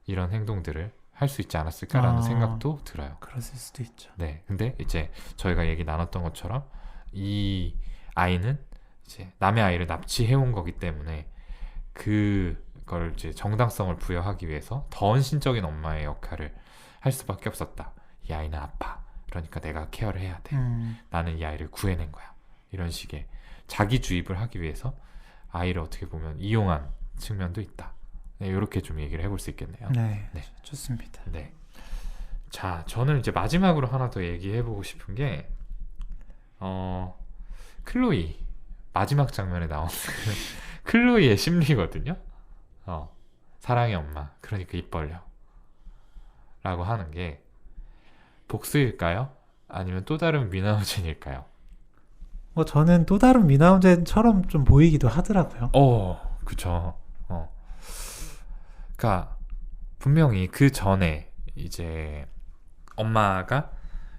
이런 행동들을 할 수 있지 않았을까라는 생각도 들어요. 그랬을 수도 있죠. 네. 근데 이제 저희가 얘기 나눴던 것처럼 이 아이는 이제 남의 아이를 납치해온 거기 때문에 그걸 이제 정당성을 부여하기 위해서 더 헌신적인 엄마의 역할을 할 수밖에 없었다. 이 아이는 아파. 그러니까 내가 케어를 해야 돼. 나는 이 아이를 구해낸 거야. 이런 식의 자기 주입을 하기 위해서 아이를 어떻게 보면 이용한 측면도 있다. 네, 이렇게 좀 얘기를 해볼 수 있겠네요. 네, 네. 좋습니다. 네. 자, 저는 이제 마지막으로 하나 더 얘기해보고 싶은 게 클로이 마지막 장면에 나오는 클로이의 심리거든요. 사랑의 엄마, 그러니까 입 벌려 라고 하는 게 복수일까요? 아니면 또 다른 미나우젠일까요? 저는 또 다른 미나우젠처럼 좀 보이기도 하더라고요. 그쵸. 그러니까 분명히 그 전에 이제 엄마가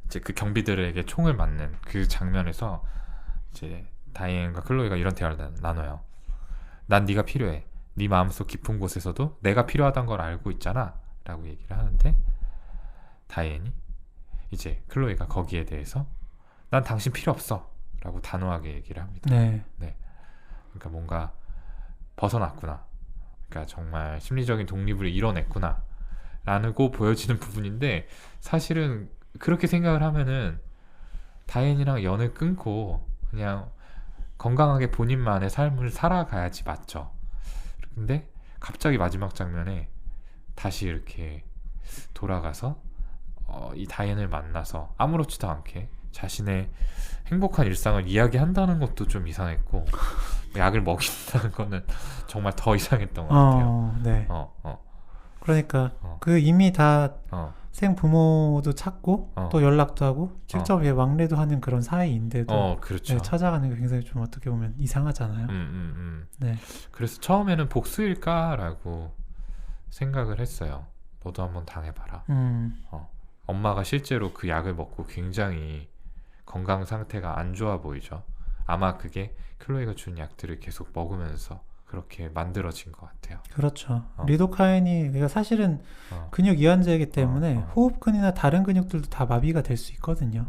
이제 그 경비들에게 총을 맞는 그 장면에서 이제 다이앤과 클로이가 이런 대화를 나눠요. 난 네가 필요해. 네 마음속 깊은 곳에서도 내가 필요하다는 걸 알고 있잖아 라고 얘기를 하는데, 다이앤이 이제 클로이가 거기에 대해서 난 당신 필요 없어 라고 단호하게 얘기를 합니다. 네. 그러니까 뭔가 벗어났구나. 그러니까 정말 심리적인 독립을 이뤄냈구나 라고 보여지는 부분인데, 사실은 그렇게 생각을 하면은 다이앤이랑 연을 끊고 그냥 건강하게 본인만의 삶을 살아가야지 맞죠. 근데 갑자기 마지막 장면에 다시 이렇게 돌아가서 이 다이앤을 만나서 아무렇지도 않게 자신의 행복한 일상을 이야기한다는 것도 좀 이상했고, 약을 먹인다는 거는 정말 더 이상했던 것 같아요. 네. 그러니까 그 이미 다 생부모도 찾고 또 연락도 하고 직접 왕래도 하는 그런 사이인데도 그렇죠. 네, 찾아가는 게 굉장히 좀 어떻게 보면 이상하잖아요. 네. 그래서 처음에는 복수일까라고 생각을 했어요. 너도 한번 당해봐라. 엄마가 실제로 그 약을 먹고 굉장히 건강 상태가 안 좋아 보이죠. 아마 그게 클로이가 준 약들을 계속 먹으면서 그렇게 만들어진 것 같아요. 그렇죠. 리도카인이 사실은 근육 이완제이기 때문에 호흡근이나 다른 근육들도 다 마비가 될 수 있거든요.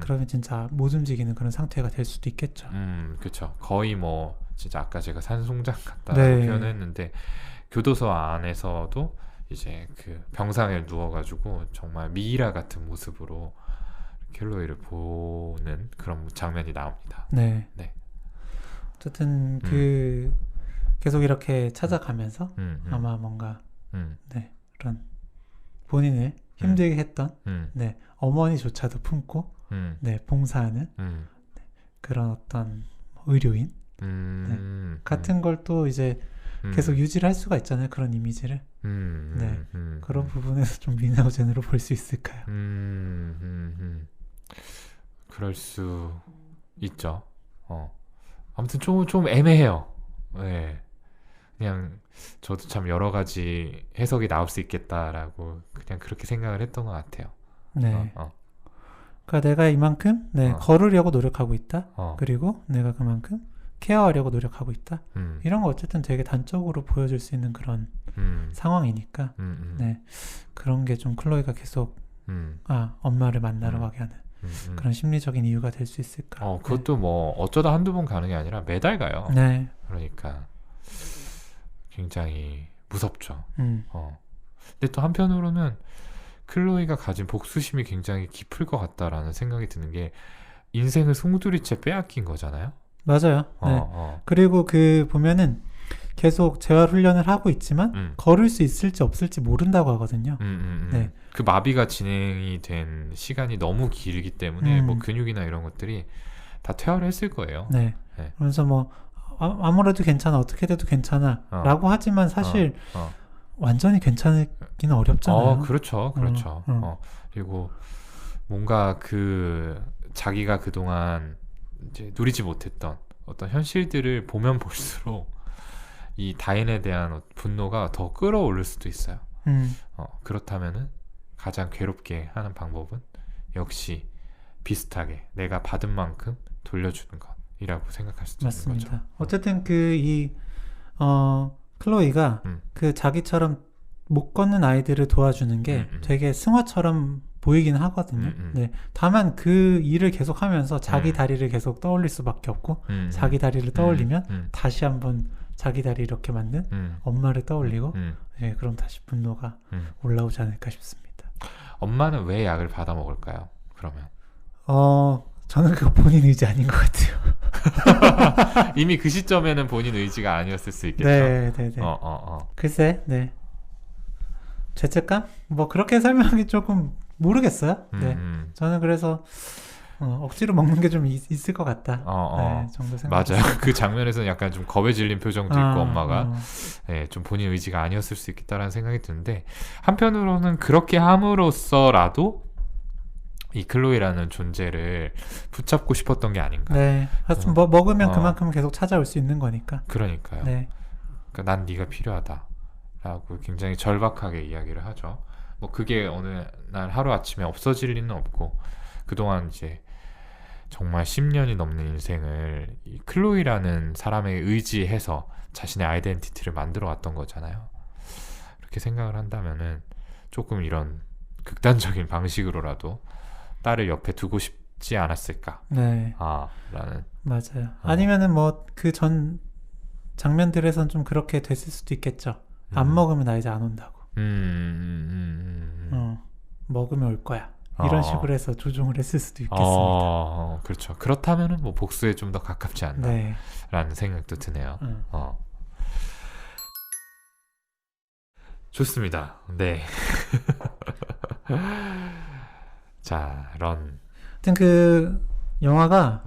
그러면 진짜 못 움직이는 그런 상태가 될 수도 있겠죠. 그렇죠. 거의 뭐 진짜 아까 제가 산송장 같다고 표현했는데, 교도소 안에서도 이제 그 병상에 누워가지고 정말 미이라 같은 모습으로 클로이를 보는 그런 장면이 나옵니다. 네. 어쨌든 계속 이렇게 찾아가면서 아마 뭔가 그런 본인을 힘들게 했던 어머니조차도 품고 봉사하는 그런 어떤 의료인 같은 걸 또 이제 계속 유지를 할 수가 있잖아요. 그런 이미지를. 그런 부분에서 좀 미나우젠으로 볼 수 있을까요? 그럴 수 있죠. 아무튼 좀 애매해요. 네. 그냥 저도 참 여러 가지 해석이 나올 수 있겠다라고 그냥 그렇게 생각을 했던 것 같아요. 그러니까 내가 이만큼 걸으려고 노력하고 있다. 그리고 내가 그만큼 케어하려고 노력하고 있다. 이런 거 어쨌든 되게 단적으로 보여줄 수 있는 그런 상황이니까 그런 게 좀 클로이가 계속 엄마를 만나러 가게 하는 그런 심리적인 이유가 될 수 있을까. 그것도 뭐 어쩌다 한두 번 가는 게 아니라 매달 가요. 그러니까 굉장히 무섭죠. 근데 또 한편으로는 클로이가 가진 복수심이 굉장히 깊을 것 같다라는 생각이 드는 게, 인생을 송두리째 빼앗긴 거잖아요. 맞아요. 그리고 보면은 계속 재활 훈련을 하고 있지만 걸을 수 있을지 없을지 모른다고 하거든요. 그 마비가 진행이 된 시간이 너무 길기 때문에 뭐 근육이나 이런 것들이 다 퇴화를 했을 거예요. 그래서 뭐 아무래도 괜찮아, 어떻게 돼도 괜찮아 라고 하지만 사실 완전히 괜찮기는 어렵잖아요. 그렇죠. 그리고 뭔가 자기가 그동안 이제 누리지 못했던 어떤 현실들을 보면 볼수록 이 다인에 대한 분노가 더 끌어오를 수도 있어요. 그렇다면은 가장 괴롭게 하는 방법은 역시 비슷하게 내가 받은 만큼 돌려주는 것이라고 생각할 수도 맞습니다. 있는 거죠. 어쨌든 클로이가 자기처럼 못 걷는 아이들을 도와주는 게 되게 승화처럼 보이긴 하거든요. 네. 다만 그 일을 계속 하면서 자기 다리를 계속 떠올릴 수밖에 없고 자기 다리를 떠올리면 다시 한번 자기 다리 이렇게 만든 엄마를 떠올리고 네, 그럼 다시 분노가 올라오지 않을까 싶습니다. 엄마는 왜 약을 받아 먹을까요? 그러면 저는 그거 본인 의지 아닌 것 같아요. 이미 그 시점에는 본인 의지가 아니었을 수 있겠죠. 네. 글쎄, 네. 죄책감? 뭐 그렇게 설명하기 조금 모르겠어요. 네. 저는 그래서 억지로 먹는 게 좀 있을 것 같다. 네, 정도 생각. 맞아요. 그 장면에서는 약간 좀 겁에 질린 표정도 있고 엄마가 네, 좀 본인 의지가 아니었을 수 있겠다라는 생각이 드는데 한편으로는 그렇게 함으로써라도 이 클로이라는 존재를 붙잡고 싶었던 게 아닌가. 네. 하여튼 뭐 먹으면 그만큼 계속 찾아올 수 있는 거니까. 그러니까요. 네. 그러니까 난 네가 필요하다라고 굉장히 절박하게 이야기를 하죠. 뭐 그게 어느 날 하루 아침에 없어질 리는 없고 그동안 이제 정말 10년이 넘는 인생을 이 클로이라는 사람에 의지해서 자신의 아이덴티티를 만들어 왔던 거잖아요. 그렇게 생각을 한다면은 조금 이런 극단적인 방식으로라도 딸을 옆에 두고 싶지 않았을까? 네. 라는. 맞아요. 아니면은 뭐 그 전 장면들에선 좀 그렇게 됐을 수도 있겠죠. 안 먹으면 나 이제 안 온다고. 먹으면 올 거야. 이런 식으로 해서 조종을 했을 수도 있겠습니다. 그렇죠. 그렇다면은 뭐 복수에 좀 더 가깝지 않나? 네. 라는 생각도 드네요. 좋습니다. 네. 자, 런. 하여튼 그 영화가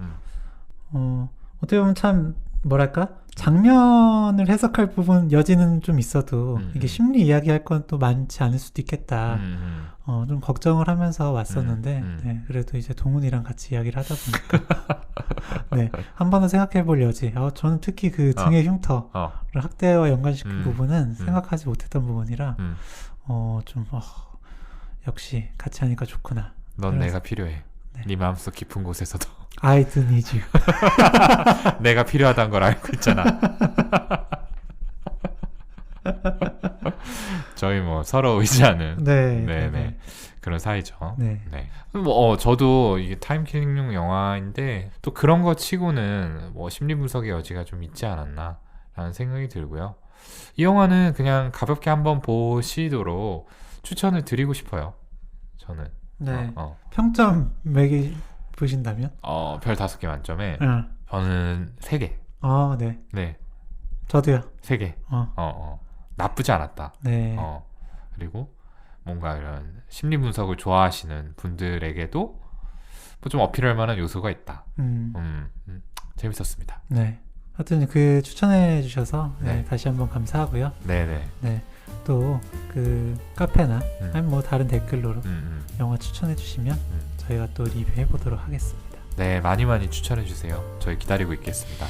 어떻게 보면 참 뭐랄까 장면을 해석할 부분 여지는 좀 있어도 이게 심리 이야기할 건 또 많지 않을 수도 있겠다. 좀 걱정을 하면서 왔었는데 네, 그래도 이제 동훈이랑 같이 이야기를 하다 보니까 네, 한 번은 생각해볼 여지. 저는 특히 그 등의 흉터를 학대와 연관시킨 부분은 생각하지 못했던 부분이라 좀 역시 같이 하니까 좋구나. 넌 내가 필요해. 네 마음속 깊은 곳에서도 I do need you. 내가 필요하다는 걸 알고 있잖아. 저희 뭐 서로 의지하는 네네 그런 사이죠. 네. 뭐 저도 이게 타임킬링용 영화인데 또 그런 거 치고는 뭐 심리 분석의 여지가 좀 있지 않았나 라는 생각이 들고요. 이 영화는 그냥 가볍게 한번 보시도록 추천을 드리고 싶어요. 저는. 네. 평점 매기 보신다면? 별 5개 만점에 저는 3개. 네. 네. 저도요. 3개. 나쁘지 않았다. 네. 그리고 뭔가 이런 심리 분석을 좋아하시는 분들에게도 뭐 좀 어필할 만한 요소가 있다. 재밌었습니다. 네. 하여튼 그 추천해 주셔서 다시 한번 감사하고요. 네네. 네. 또 그 카페나 아니면 뭐 다른 댓글로 영화 추천해 주시면 저희가 또 리뷰해 보도록 하겠습니다. 네, 많이 추천해 주세요. 저희 기다리고 있겠습니다.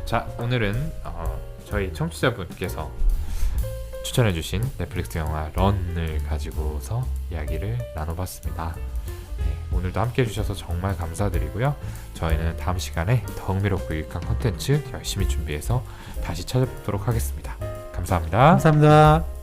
자, 오늘은 저희 청취자분께서 추천해 주신 넷플릭스 영화 런을 가지고서 이야기를 나눠봤습니다. 네, 오늘도 함께 해주셔서 정말 감사드리고요. 저희는 다음 시간에 더 흥미롭고 유익한 콘텐츠 열심히 준비해서 다시 찾아뵙도록 하겠습니다. 감사합니다. 감사합니다.